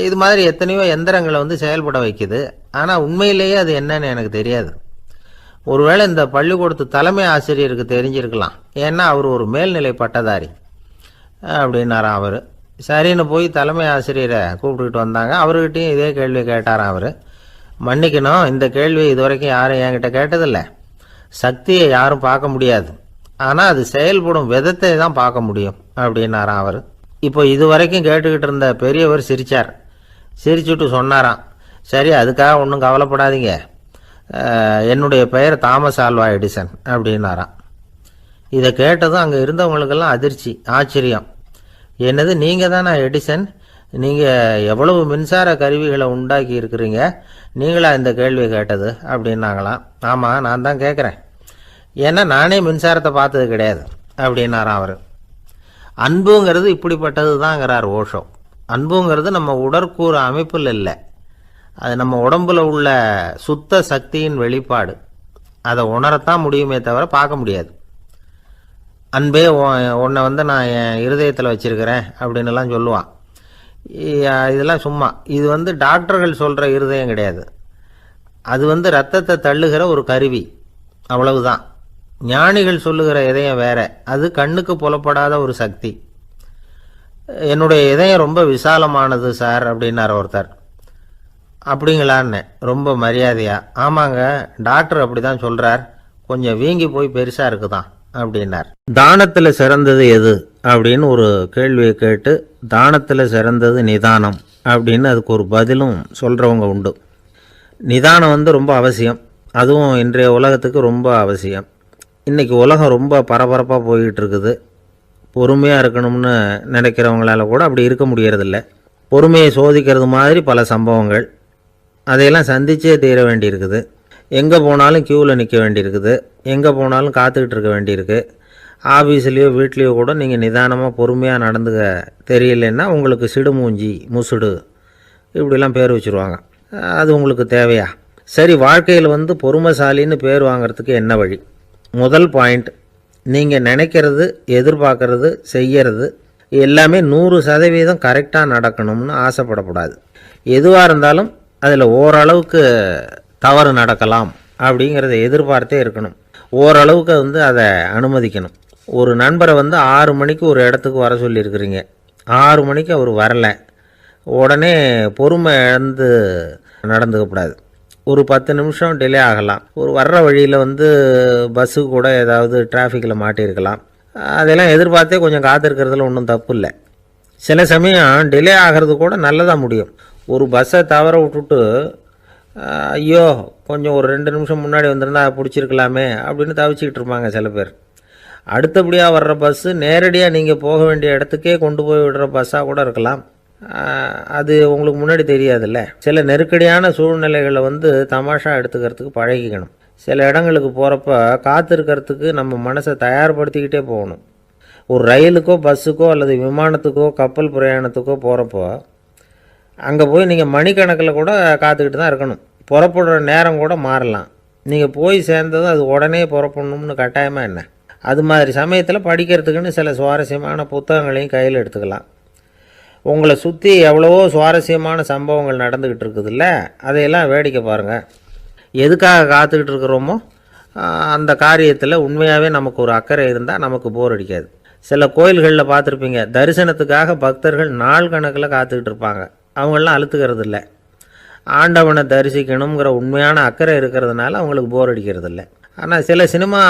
இது மாதிரி எத்தனையோ எந்திரங்களை செயல்பட வைக்குது. ஆனால் உண்மையிலேயே அது என்னன்னு எனக்கு தெரியாது. ஒருவேளை இந்த பள்ளிக்கூடத்து தலைமை ஆசிரியருக்கு தெரிஞ்சிருக்கலாம், ஏன்னா அவர் ஒரு மேல்நிலை பட்டதாரி அப்படின்னாராம் அவர். சரின்னு போய் தலைமை ஆசிரியரை கூப்பிட்டுக்கிட்டு வந்தாங்க. அவர்கிட்டையும் இதே கேள்வி கேட்டாராம் அவர். மன்னிக்கணும், இந்த கேள்வி இதுவரைக்கும் யாரும் என்கிட்ட கேட்டதில்லை. சக்தியை யாரும் பார்க்க முடியாது, ஆனால் அது செயல்படும் விதத்தை தான் பார்க்க முடியும் அப்படின்னாராம் அவர். இப்போ இதுவரைக்கும் கேட்டுக்கிட்டு இருந்த பெரியவர் சிரித்தார். சிரிச்சுட்டு சொன்னாராம், சரி அதுக்காக ஒன்றும் கவலைப்படாதீங்க, என்னுடைய பெயர் தாமஸ் ஆல்வா எடிசன் அப்படின்னாராம். இதை கேட்டதும் அங்கே இருந்தவங்களுக்கெல்லாம் அதிர்ச்சி, ஆச்சரியம். என்னது, நீங்கள் தானா எடிசன்? நீங்கள் எவ்வளவு மின்சார கருவிகளை உண்டாக்கி இருக்கிறீங்க, நீங்களா இந்த கேள்வியை கேட்டது அப்படின்னாங்களாம். ஆமாம், நான் தான் கேட்குறேன், ஏன்னா நானே மின்சாரத்தை பார்த்தது கிடையாது அப்படின்னாராம் அவர். அன்புங்கிறது இப்படிப்பட்டது தாங்கிறார் ஓஷோ. அன்புங்கிறது நம்ம உடற்கூறு அமைப்பில் இல்லை, அது நம்ம உடம்புல உள்ள சுத்த சக்தியின் வெளிப்பாடு. அதை உணரத்தான் முடியுமே தவிர பார்க்க முடியாது. அன்பே உன்னை நான் என் இருதயத்தில் வச்சிருக்கிறேன் அப்படின்னுலாம் சொல்லுவான். இதெல்லாம் சும்மா. இது டாக்டர்கள் சொல்கிற இருதயம் கிடையாது. அது ரத்தத்தை தள்ளுகிற ஒரு கருவி, அவ்வளவுதான். ஞானிகள் சொல்லுகிற இதயம் வேற, அது கண்ணுக்கு புலப்படாத ஒரு சக்தி. என்னுடைய இதயம் ரொம்ப விசாலமானது சார் அப்படின்னார் ஒருத்தர். அப்படிங்களான்னு ரொம்ப மரியாதையா, ஆமாங்க டாக்டர் அப்படி தான் சொல்கிறார், கொஞ்சம் வீங்கி போய் பெருசாக இருக்குதான் அப்படின்னார். தானத்தில் சிறந்தது எது அப்படின்னு ஒரு கேள்வியை கேட்டு, தானத்தில் சிறந்தது நிதானம் அப்படின்னு அதுக்கு ஒரு பதிலும் சொல்கிறவங்க உண்டு. நிதானம் ரொம்ப அவசியம், அதுவும் இன்றைய உலகத்துக்கு ரொம்ப அவசியம். இன்றைக்கி உலகம் ரொம்ப பரபரப்பாக போய்கிட்டு இருக்குது. பொறுமையாக இருக்கணும்னு நினைக்கிறவங்களால கூட அப்படி இருக்க முடியறதில்ல. பொறுமையை சோதிக்கிறது மாதிரி பல சம்பவங்கள், அதையெல்லாம் சந்திச்சே தீர வேண்டியிருக்குது. எங்கே போனாலும் க்யூவில் நிற்க வேண்டியிருக்குது, எங்கே போனாலும் காத்துக்கிட்டு இருக்க வேண்டியிருக்கு. ஆஃபீஸ்லேயோ வீட்லேயோ கூட நீங்கள் நிதானமாக பொறுமையாக நடந்துக்க தெரியலன்னா உங்களுக்கு சிடுமூஞ்சி, முசுடு இப்படிலாம் பேர் வச்சுருவாங்க. அது உங்களுக்கு தேவையா? சரி, வாழ்க்கையில் பொறுமைசாலின்னு பேர் வாங்கிறதுக்கு என்ன வழி? முதல் பாயிண்ட், நீங்கள் நினைக்கிறது, எதிர்பார்க்கறது, செய்கிறது எல்லாமே 100% கரெக்டாக நடக்கணும்னு ஆசைப்படக்கூடாது. எதுவாக இருந்தாலும் அதில் ஓரளவுக்கு தவறு நடக்கலாம் அப்படிங்கிறத எதிர்பார்த்தே இருக்கணும். ஓரளவுக்கு அதை அனுமதிக்கணும். ஒரு நண்பரை 6 மணிக்கு ஒரு இடத்துக்கு வர சொல்லியிருக்கிறீங்க. 6 மணிக்கு அவர் வரலை. உடனே பொறுமை இழந்து நடந்துக்கக்கூடாது. ஒரு 10 நிமிஷம் டிலே ஆகலாம். ஒரு வர்ற வழியில் பஸ்ஸு கூட ஏதாவது டிராஃபிக்கில் மாட்டியிருக்கலாம். அதெல்லாம் எதிர்பார்த்தே கொஞ்சம் காத்திருக்கிறதுல ஒன்றும் தப்பு இல்லை. சில சமயம் டிலே ஆகிறது கூட நல்லதாக முடியும். ஒரு பஸ்ஸை தவற விட்டுட்டு ஐயோ கொஞ்சம் ஒரு 2 நிமிஷம் முன்னாடி வந்திருந்தா பிடிச்சிருக்கலாமே அப்படின்னு தவிச்சிக்கிட்டு இருப்பாங்க சில பேர். அடுத்தபடியாக வர்ற பஸ்ஸு நேரடியாக நீங்கள் போக வேண்டிய இடத்துக்கே கொண்டு போய் விடுற பஸ்ஸாக கூட இருக்கலாம். அது உங்களுக்கு முன்னாடி தெரியாதுல்ல. சில நெருக்கடியான சூழ்நிலைகளை தமாஷா எடுத்துக்கிறதுக்கு பழகிக்கணும். சில இடங்களுக்கு போகிறப்ப காத்திருக்கிறதுக்கு நம்ம மனசை தயார்படுத்திக்கிட்டே போகணும். ஒரு ரயிலுக்கோ பஸ்ஸுக்கோ அல்லது விமானத்துக்கோ கப்பல் பிரயாணத்துக்கோ போகிறப்போ அங்கே போய் நீங்கள் மணிக்கணக்கில் கூட காத்துக்கிட்டு தான் இருக்கணும். புறப்படுற நேரம் கூட மாறலாம். நீங்கள் போய் சேர்ந்ததும் அது உடனே புறப்படணும்னு கட்டாயமாக என்ன? அது மாதிரி சமயத்தில் படிக்கிறதுக்குன்னு சில சுவாரஸ்யமான புத்தகங்களையும் கையில் எடுத்துக்கலாம். உங்களை சுற்றி எவ்வளவோ சுவாரஸ்யமான சம்பவங்கள் நடந்துக்கிட்டு இருக்குதுல்ல, அதையெல்லாம் வேடிக்கை பாருங்கள். எதுக்காக காத்துக்கிட்டு இருக்கிறோமோ அந்த காரியத்தில் உண்மையாகவே நமக்கு ஒரு அக்கறை இருந்தால் நமக்கு போர் அடிக்காது. சில கோயில்களில் பார்த்துருப்பீங்க, தரிசனத்துக்காக பக்தர்கள் நாள் கணக்கில் காத்துக்கிட்டு இருப்பாங்க. அவங்களெலாம் அழுத்துக்கிறது இல்லை. ஆண்டவனை தரிசிக்கணுங்கிற உண்மையான அக்கறை இருக்கிறதுனால அவங்களுக்கு போர் அடிக்கிறது இல்லை. ஆனால் சில சினிமா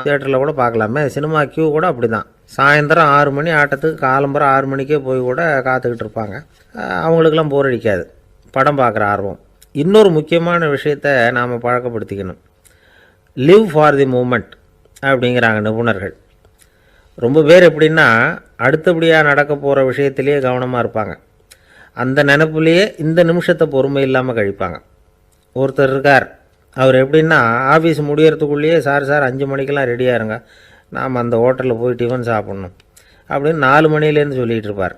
தியேட்டரில் கூட பார்க்கலாமே, சினிமா கியூ கூட அப்படி தான். சாயந்தரம் 6 மணி ஆட்டத்துக்கு காலம்பரம் 6 மணிக்கே போய் கூட காத்துக்கிட்டு இருப்பாங்க. அவங்களுக்கெல்லாம் போர் அடிக்காது, படம் பார்க்குற ஆர்வம். இன்னொரு முக்கியமான விஷயத்தை நாம் பழக்கப்படுத்திக்கணும். லிவ் ஃபார் தி மூமெண்ட் அப்படிங்கிறாங்க நிபுணர்கள். ரொம்ப பேர் எப்படின்னா அடுத்தபடியாக நடக்க போகிற விஷயத்திலேயே கவனமாக இருப்பாங்க. அந்த நினைப்புலேயே இந்த நிமிஷத்தை பொறுமை இல்லாமல் கழிப்பாங்க. ஒருத்தர் இருக்கார், அவர் எப்படின்னா ஆஃபீஸ் முடியறதுக்குள்ளேயே சார் 5 மணிக்கெல்லாம் ரெடியாக இருங்க, நாம் அந்த ஹோட்டலில் போய் டிஃபன் சாப்பிட்ணும் அப்படின்னு 4 மணிலேருந்து சொல்லிகிட்டு இருப்பார்.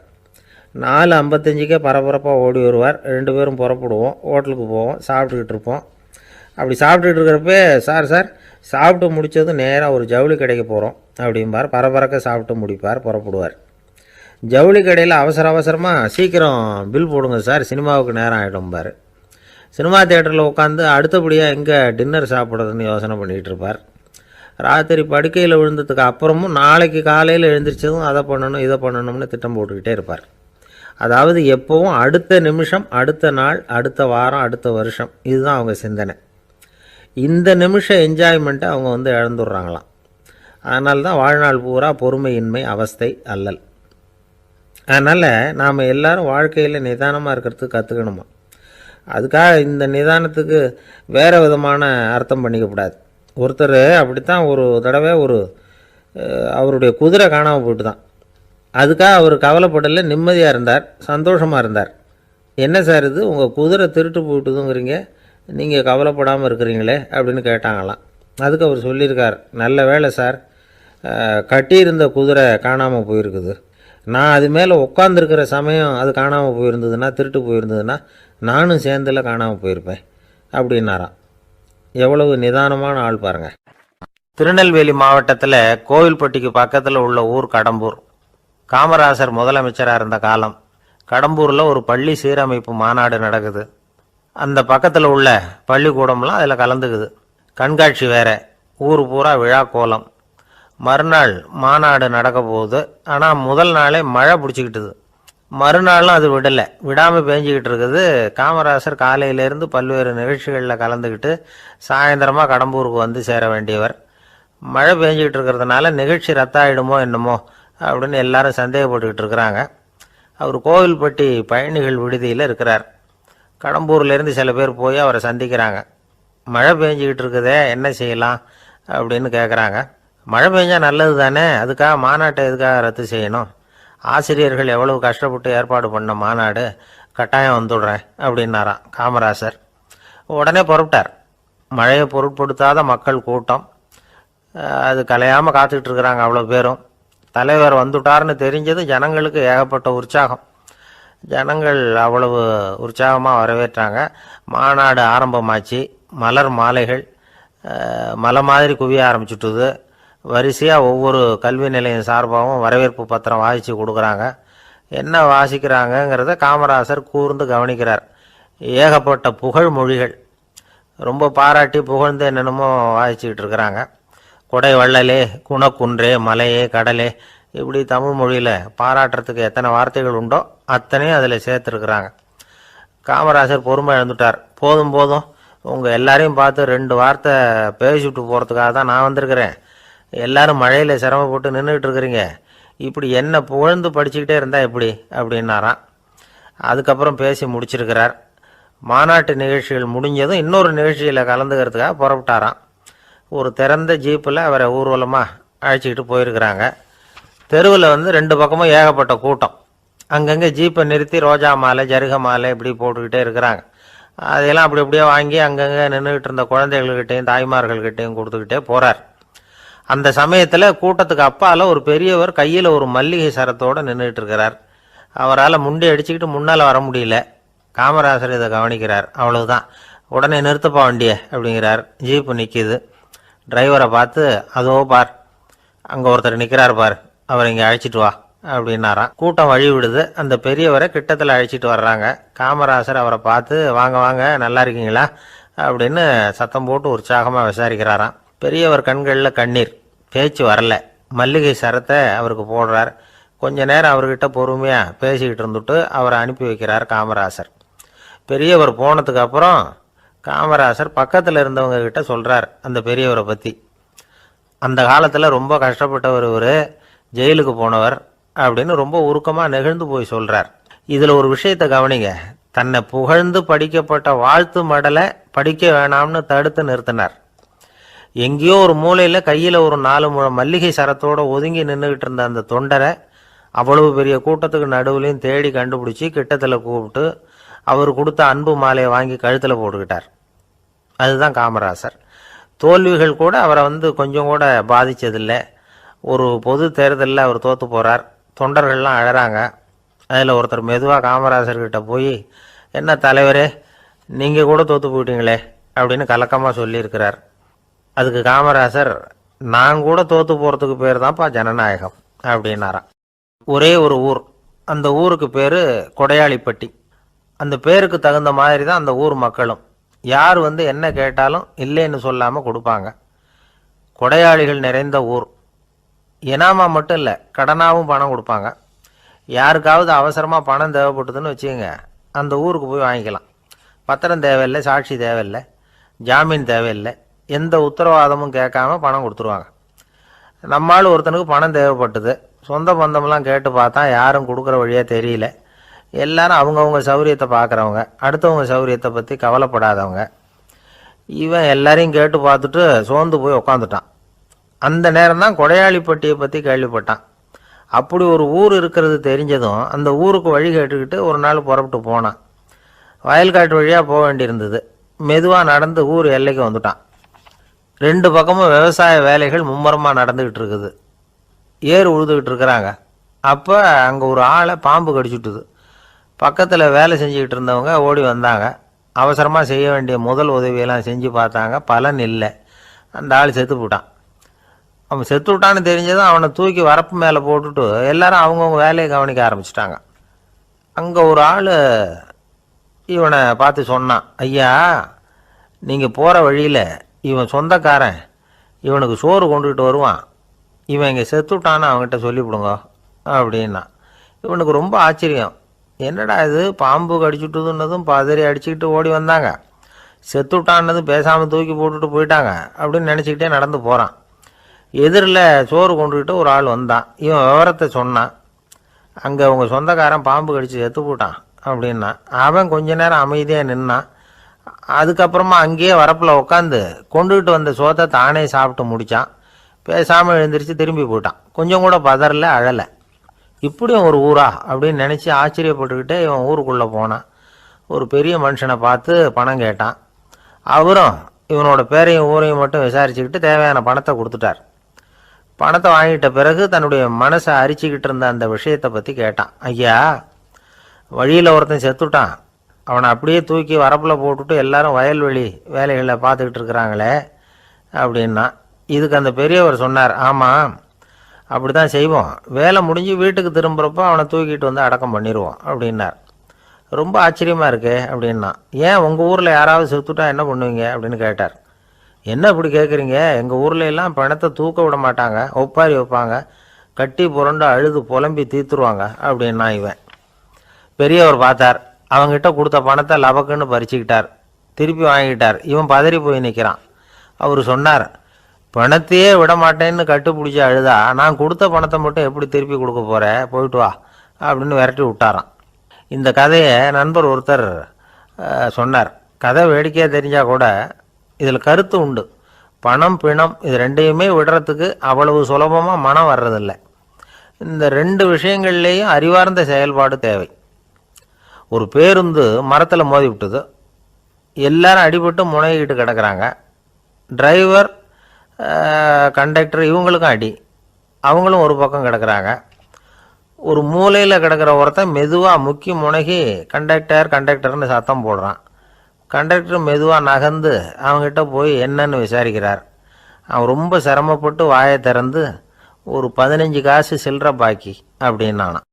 4:55 பரபரப்பாக ஓடி வருவார். 2 பேரும் புறப்படுவோம், ஹோட்டலுக்கு போவோம், சாப்பிட்டுக்கிட்டு இருப்போம். அப்படி சாப்பிட்டுக்கிட்டு இருக்கிறப்ப சார் சாப்பிட்டு முடித்ததும் நேராக ஒரு ஜவுளி கடைக்கு போகிறோம் அப்படிம்பார். பரபரக்க சாப்பிட்டு முடிப்பார், புறப்படுவார். ஜவுளி கடையில் அவசரமாக சீக்கிரம் பில் போடுங்க சார், சினிமாவுக்கு நேரம் ஆகிடும்பார். சினிமா தியேட்டரில் உட்காந்து அடுத்தபடியாக எங்கே டின்னர் சாப்பிட்றதுன்னு யோசனை பண்ணிகிட்டு இருப்பார். ராத்திரி படுக்கையில் விழுந்ததுக்கு அப்புறமும் நாளைக்கு காலையில் எழுந்திரிச்சதும் அதை பண்ணணும் இதை பண்ணணும்னு திட்டம் போட்டுக்கிட்டே இருப்பார். அதாவது எப்போவும் அடுத்த நிமிஷம், அடுத்த நாள், அடுத்த வாரம், அடுத்த வருஷம், இதுதான் அவங்க சிந்தனை. இந்த நிமிஷம் என்ஜாய்மெண்ட்டை அவங்க இழந்துடுறாங்களாம். அதனால தான் வாழ்நாள் பூரா பொறுமையின்மை, அவஸ்தை, அல்லல். அதனால் நாம் எல்லோரும் வாழ்க்கையில் நிதானமாக இருக்கிறதுக்கு கற்றுக்கணுமா. அதுக்காக இந்த நிதானத்துக்கு வேறு விதமான அர்த்தம் பண்ணிக்கக்கூடாது. ஒருத்தர் அப்படித்தான் ஒரு தடவை அவருடைய குதிரை காணாமல் போயிட்டு தான். அதுக்காக அவர் கவலைப்படலை, நிம்மதியாக இருந்தார், சந்தோஷமாக இருந்தார். என்ன சார் இது, உங்கள் குதிரை திருட்டு போயிட்டுதுங்கிறீங்க, நீங்கள் கவலைப்படாமல் இருக்கிறீங்களே அப்படின்னு கேட்டாங்களாம். அதுக்கு அவர் சொல்லியிருக்கார், நல்ல வேலை சார், கட்டியிருந்த குதிரை காணாமல் போயிருக்குது. நான் அது மேலே உட்காந்துருக்கிற சமயம் அது காணாமல் போயிருந்ததுன்னா, திருட்டு போயிருந்ததுன்னா நானும் சேர்ந்தில் காணாமல் போயிருப்பேன் அப்படின்னாராம். எவ்வளவு நிதானமான ஆள் பாருங்கள். திருநெல்வேலி மாவட்டத்தில் கோவில்பட்டிக்கு பக்கத்தில் உள்ள ஊர் கடம்பூர். காமராசர் முதலமைச்சராக இருந்த காலம். கடம்பூரில் ஒரு பள்ளி சீரமைப்பு மாநாடு நடக்குது. அந்த பக்கத்தில் உள்ள பள்ளிக்கூடம்லாம் அதில் கலந்துக்குது. கண்காட்சி வேறு, ஊர் பூரா விழா கோலம். மறுநாள் மாநாடு நடக்க போகுது. ஆனால் முதல் நாளே மழை பிடிச்சிக்கிட்டுது. மறுநாளும் அது விடாமல் பேஞ்சிக்கிட்டு இருக்குது. காமராசர் காலையிலேருந்து பல்வேறு நிகழ்ச்சிகளில் கலந்துக்கிட்டு சாயந்தரமாக கடம்பூருக்கு சேர வேண்டியவர். மழை பேஞ்சிக்கிட்டு இருக்கிறதுனால நிகழ்ச்சி ரத்தாயிடுமோ என்னமோ அப்படின்னு எல்லாரும் சந்தேகப்பட்டுக்கிட்டு இருக்கிறாங்க. அவர் கோவில்பட்டி பயணிகள் விடுதியில் இருக்கிறார். கடம்பூர்லேருந்து சில பேர் போய் அவரை சந்திக்கிறாங்க. மழை பெஞ்சிக்கிட்டு இருக்குதே, என்ன செய்யலாம் அப்படின்னு கேட்குறாங்க. மழை பெஞ்சால் நல்லது தானே, அதுக்காக மாநாட்டை எதுக்காக ரத்து செய்யணும்? ஆசிரியர்கள் எவ்வளவு கஷ்டப்பட்டு ஏற்பாடு பண்ண மாநாடு, கட்டாயம் வந்துடுறேன் அப்படின்னாராம் காமராசர். உடனே புறப்பட்டார். மழையை பொருட்படுத்தாத மக்கள் கூட்டம், அது கலையாமல் காத்துக்கிட்டு இருக்கிறாங்க அவ்வளோ பேரும். தலைவர் வந்துட்டார்னு தெரிஞ்சது ஜனங்களுக்கு ஏகப்பட்ட உற்சாகம். ஜனங்கள் அவ்வளவு உற்சாகமாக வரவேற்றாங்க. மாநாடு ஆரம்பமாச்சு. மலர் மாலைகள் மலை மாதிரி குவிய ஆரம்பிச்சுட்டுது. வரிசையாக ஒவ்வொரு கல்வி நிலையம் சார்பாகவும் வரவேற்பு பத்திரம் வாசித்து கொடுக்குறாங்க. என்ன வாசிக்கிறாங்கங்கிறத காமராசர் கூர்ந்து கவனிக்கிறார். ஏகப்பட்ட புகழ் மொழிகள், ரொம்ப பாராட்டி புகழ்ந்து என்னென்னமோ வாசிச்சுக்கிட்டு இருக்கிறாங்க. கொடை வள்ளலே, குணக்குன்றே, மலையே, கடலே, இப்படி தமிழ் மொழியில் பாராட்டுறதுக்கு எத்தனை வார்த்தைகள் உண்டோ அத்தனையும் அதில் சேர்த்துருக்குறாங்க. காமராசர் பொறுமை இழந்துட்டார். போதும் போதும், உங்கள் எல்லாரையும் பார்த்து 2 வார்த்தை பேசிவிட்டு போகிறதுக்காக தான் நான் வந்திருக்கிறேன். எல்லாரும் மழையில் சிரமப்பட்டு நின்றுக்கிட்டு இருக்கிறீங்க, இப்படி என்ன புகழ்ந்து படிச்சுக்கிட்டே இருந்தால் எப்படி அப்படின்னாராம். அதுக்கப்புறம் பேசி முடிச்சிருக்கிறார். மாநாட்டு நிகழ்ச்சிகள் முடிஞ்சதும் இன்னொரு நிகழ்ச்சியில் கலந்துக்கிறதுக்காக புறப்பட்டாராம். ஒரு திறந்த ஜீப்பில் அவரை ஊர்வலமாக அழைச்சிக்கிட்டு போயிருக்கிறாங்க. தெருவில் 2 பக்கமும் ஏகப்பட்ட கூட்டம். அங்கங்கே ஜீப்பை நிறுத்தி ரோஜா மாலை, ஜருக மாலை இப்படி போட்டுக்கிட்டே இருக்கிறாங்க. அதையெல்லாம் அப்படி அப்படியே வாங்கி அங்கங்கே நின்றுக்கிட்டு இருந்த குழந்தைகள்கிட்டையும் தாய்மார்கள்கிட்டையும் கொடுத்துக்கிட்டே போகிறார். அந்த சமயத்தில் கூட்டத்துக்கு அப்பால் ஒரு பெரியவர் கையில் ஒரு மல்லிகை சரத்தோடு நின்றுட்டு இருக்கிறார். அவரால் முண்டி அடிச்சுக்கிட்டு முன்னால் வர முடியல. காமராசர் இதை கவனிக்கிறார். அவ்வளவுதான், உடனே நிறுத்தப்பா வண்டியை அப்படிங்கிறார். ஜீப்பு நிற்கிது. டிரைவரை பார்த்து, அதோ பார், அங்கே ஒருத்தர் நிற்கிறார் பார், அவரை இங்கே அழைச்சிட்டு வா அப்படின்னாராம். கூட்டம் வழி விடுது. அந்த பெரியவரை கிட்டத்தில் அழைச்சிட்டு வர்றாங்க. காமராசர் அவரை பார்த்து, வாங்க வாங்க, நல்லா இருக்கீங்களா அப்படின்னு சத்தம் போட்டு உற்சாகமாக விசாரிக்கிறாராம். பெரியவர் கண்களில் கண்ணீர், பேச்சு வரல. மல்லிகை சரத்தை அவருக்கு போடுறார். கொஞ்ச நேரம் அவர்கிட்ட பொறுமையாக பேசிக்கிட்டு இருந்துட்டு அவரை அனுப்பி வைக்கிறார் காமராசர். பெரியவர் போனதுக்கு அப்புறம் காமராசர் பக்கத்தில் இருந்தவங்க கிட்ட சொல்கிறார் அந்த பெரியவரை பற்றி. அந்த காலத்தில் ரொம்ப கஷ்டப்பட்டவர் இவர், ஜெயிலுக்கு போனவர் அப்படின்னு ரொம்ப உருக்கமாக நெகிழ்ந்து போய் சொல்கிறார். இதில் ஒரு விஷயத்தை கவனிங்க. தன்னை புகழ்ந்து படிக்கப்பட்ட வாழ்த்து மடலை படிக்க வேணாம்னு தடுத்து நிறுத்தினார். எங்கேயோ ஒரு மூலையில் கையில் ஒரு 4 முழம் மல்லிகை சரத்தோடு ஒதுங்கி நின்றுக்கிட்டு இருந்த அந்த தொண்டரை அவ்வளவு பெரிய கூட்டத்துக்கு நடுவுலையும் தேடி கண்டுபிடிச்சி கிட்டத்தில் கூப்பிட்டு அவர் கொடுத்த அன்பு மாலையை வாங்கி கழுத்தில் போட்டுக்கிட்டார். அதுதான் காமராசர். தோல்விகள் கூட அவரை கொஞ்சம் கூட பாதித்ததில்லை. ஒரு பொது தேர்தலில் அவர் தோற்று போகிறார். தொண்டர்கள்லாம் அழறாங்க. அதில் ஒருத்தர் மெதுவாக காமராசர்கிட்ட போய், என்ன தலைவரே, நீங்கள் கூட தோற்று போயிட்டீங்களே அப்படின்னு கலக்கமாக சொல்லியிருக்கிறார். அதுக்கு காமராசர், நான் கூட தோற்று போகிறதுக்கு பேர் தான்ப்பா ஜனநாயகம் அப்படின்னாராம். ஒரே ஒரு ஊர், அந்த ஊருக்கு பேர் கொடையாளிப்பட்டி. அந்த பேருக்கு தகுந்த மாதிரி தான் அந்த ஊர் மக்களும். யார் என்ன கேட்டாலும் இல்லைன்னு சொல்லாமல் கொடுப்பாங்க. கொடையாளிகள் நிறைந்த ஊர். இனாமா மட்டும் இல்லை, கடனாகவும் பணம் கொடுப்பாங்க. யாருக்காவது அவசரமாக பணம் தேவைப்பட்டதுன்னு வச்சுக்கோங்க, அந்த ஊருக்கு போய் வாங்கிக்கலாம். பத்திரம் தேவையில்லை, சாட்சி தேவையில்லை, ஜாமீன் தேவையில்லை, எந்த உத்தரவாதமும் கேட்காம பணம் கொடுத்துருவாங்க. நம்மால் ஒருத்தனுக்கு பணம் தேவைப்பட்டது. சொந்த பந்தம்லாம் கேட்டு பார்த்தா யாரும் கொடுக்குற வழியாக தெரியல. எல்லாரும் அவங்கவுங்க சௌரியத்தை பார்க்குறவங்க, அடுத்தவங்க சௌரியத்தை பற்றி கவலைப்படாதவங்க. இவன் எல்லாரையும் கேட்டு பார்த்துட்டு சோர்ந்து போய் உக்காந்துட்டான். அந்த நேரம் தான் கொடையாளிப்பட்டியை பற்றி கேள்விப்பட்டான். அப்படி ஒரு ஊர் இருக்கிறது தெரிஞ்சதும் அந்த ஊருக்கு வழி கேட்டுக்கிட்டு ஒரு நாள் புறப்பட்டு போனான். வயல்காட்டு வழியாக போக வேண்டியிருந்தது. மெதுவாக நடந்து ஊர் எல்லைக்கு வந்துட்டான். 2 பக்கமும் விவசாய வேலைகள் மும்முரமாக நடந்துக்கிட்டு இருக்குது. ஏர் உழுதுகிட்டு இருக்கிறாங்க. அப்போ அங்கே ஒரு ஆளை பாம்பு கடிச்சுட்டுது. பக்கத்தில் வேலை செஞ்சுக்கிட்டு இருந்தவங்க ஓடி வந்தாங்க. அவசரமாக செய்ய வேண்டிய முதல் உதவியெல்லாம் செஞ்சு பார்த்தாங்க. பலன் இல்லை. அந்த ஆள் செத்து போட்டான். அவன் செத்து விட்டான்னு தெரிஞ்சதும் அவனை தூக்கி வரப்பு மேலே போட்டுட்டு எல்லாரும் அவங்கவுங்க வேலையை கவனிக்க ஆரம்பிச்சிட்டாங்க. அங்கே ஒரு ஆள் இவனை பார்த்து சொன்னான், ஐயா, நீங்கள் போகிற வழியில் இவன் சொந்தக்காரன், இவனுக்கு சோறு கொண்டுகிட்டு வருவான், இவன் இங்கே செத்துட்டான்னு அவங்ககிட்ட சொல்லிவிடுங்க அப்படின்னா. இவனுக்கு ரொம்ப ஆச்சரியம். என்னடா இது, பாம்பு கடிச்சுட்டுதுன்னதும் பதறி அடிச்சுக்கிட்டு ஓடி வந்தாங்க, செத்துட்டான்னதும் பேசாமல் தூக்கி போட்டுட்டு போயிட்டாங்க அப்படின்னு நினச்சிக்கிட்டே நடந்து போகிறான். எதிரில் சோறு கொண்டுக்கிட்டு ஒரு ஆள் வந்தான். இவன் விவரத்தை சொன்னான். அங்கே உங்கள் சொந்தக்காரன் பாம்பு கடிச்சு செத்து போட்டான் அப்படின்னா. அவன் கொஞ்ச நேரம் அமைதியாக நின்னான். அதுக்கப்புறமா அங்கேயே வரப்பில் உட்காந்து கொண்டுகிட்டு வந்த சோத்தை தானே சாப்பிட்டு முடித்தான். பேசாமல் எழுந்திரிச்சு திரும்பி போயிட்டான். கொஞ்சம் கூட பதறல, அழலை. இப்படியும் ஒரு ஊரா அப்படின்னு நினச்சி ஆச்சரியப்பட்டுக்கிட்டே இவன் ஊருக்குள்ளே போனான். ஒரு பெரிய மனுஷனை பார்த்து பணம் கேட்டான். அவரும் இவனோட பேரையும் ஊரையும் மட்டும் விசாரிச்சுக்கிட்டு தேவையான பணத்தை கொடுத்துட்டார். பணத்தை வாங்கிட்ட பிறகு தன்னுடைய மனசை அரிச்சிக்கிட்டு இருந்த அந்த விஷயத்தை பற்றி கேட்டான். ஐயா, வழியில் ஒருத்தன் செத்துட்டான், அவனை அப்படியே தூக்கி வரப்பில் போட்டுட்டு எல்லாரும் வயல்வெளி வேலைகளை பார்த்துக்கிட்டு இருக்கிறாங்களே அப்படின்னா. இதுக்கு அந்த பெரியவர் சொன்னார், ஆமாம் அப்படி தான் செய்வோம், வேலை முடிஞ்சு வீட்டுக்கு திரும்புகிறப்போ அவனை தூக்கிட்டு வந்து அடக்கம் பண்ணிடுவோம் அப்படின்னார். ரொம்ப ஆச்சரியமாக இருக்கே அப்படின்னா. ஏன் உங்கள் ஊரில் யாராவது செத்துட்டா என்ன பண்ணுவீங்க அப்படின்னு கேட்டார். என்ன இப்படி கேட்குறீங்க, எங்கள் ஊரில் எல்லாம் பணத்தை தூக்க விட மாட்டாங்க, ஒப்பாரி வைப்பாங்க, கட்டி புரண்டு அழுது புலம்பி தீத்துருவாங்க அப்படின்னா இவன். பெரியவர் பார்த்தார், அவங்ககிட்ட கொடுத்த பணத்தை லபக்குன்னு பறிச்சுக்கிட்டார், திருப்பி வாங்கிட்டார். இவன் பதறி போய் நிற்கிறான். அவர் சொன்னார், பணத்தையே விட மாட்டேன்னு கட்டுப்பிடிச்சி அழுதா நான் கொடுத்த பணத்தை மட்டும் எப்படி திருப்பி கொடுக்க போகிறேன், போயிட்டு வா அப்படின்னு விரட்டி விட்டாரான். இந்த கதையை நண்பர் ஒருத்தர் சொன்னார். கதை வேடிக்கையாக தெரிஞ்சால் கூட இதில் கருத்து உண்டு. பணம் பிணம் இது ரெண்டையுமே விடுறதுக்கு அவ்வளவு சுலபமாக மனம் வர்றதில்லை. இந்த ரெண்டு விஷயங்கள்லேயும் அறிவார்ந்த செயல்பாடு தேவை. ஒரு பேருந்து மரத்தில் மோதி விட்டுது, எல்லாரும் அடிபட்டு முனைகிட்டு கிடக்கிறாங்க. டிரைவர் கண்டக்டர் இவங்களுக்கும் அடி, அவங்களும் ஒரு பக்கம் கிடக்கிறாங்க. ஒரு மூலையில் கிடக்கிற ஒருத்தன் மெதுவாக முக்கி முனகி கண்டக்டர்னு சத்தம் போடுறான். கண்டக்டர் மெதுவாக நகர்ந்து அவங்ககிட்ட போய் என்னன்னு விசாரிக்கிறார். அவன் ரொம்ப சிரமப்பட்டு வாயை திறந்து ஒரு 15 காசு சில்லற பாக்கி அப்படின்னானான்.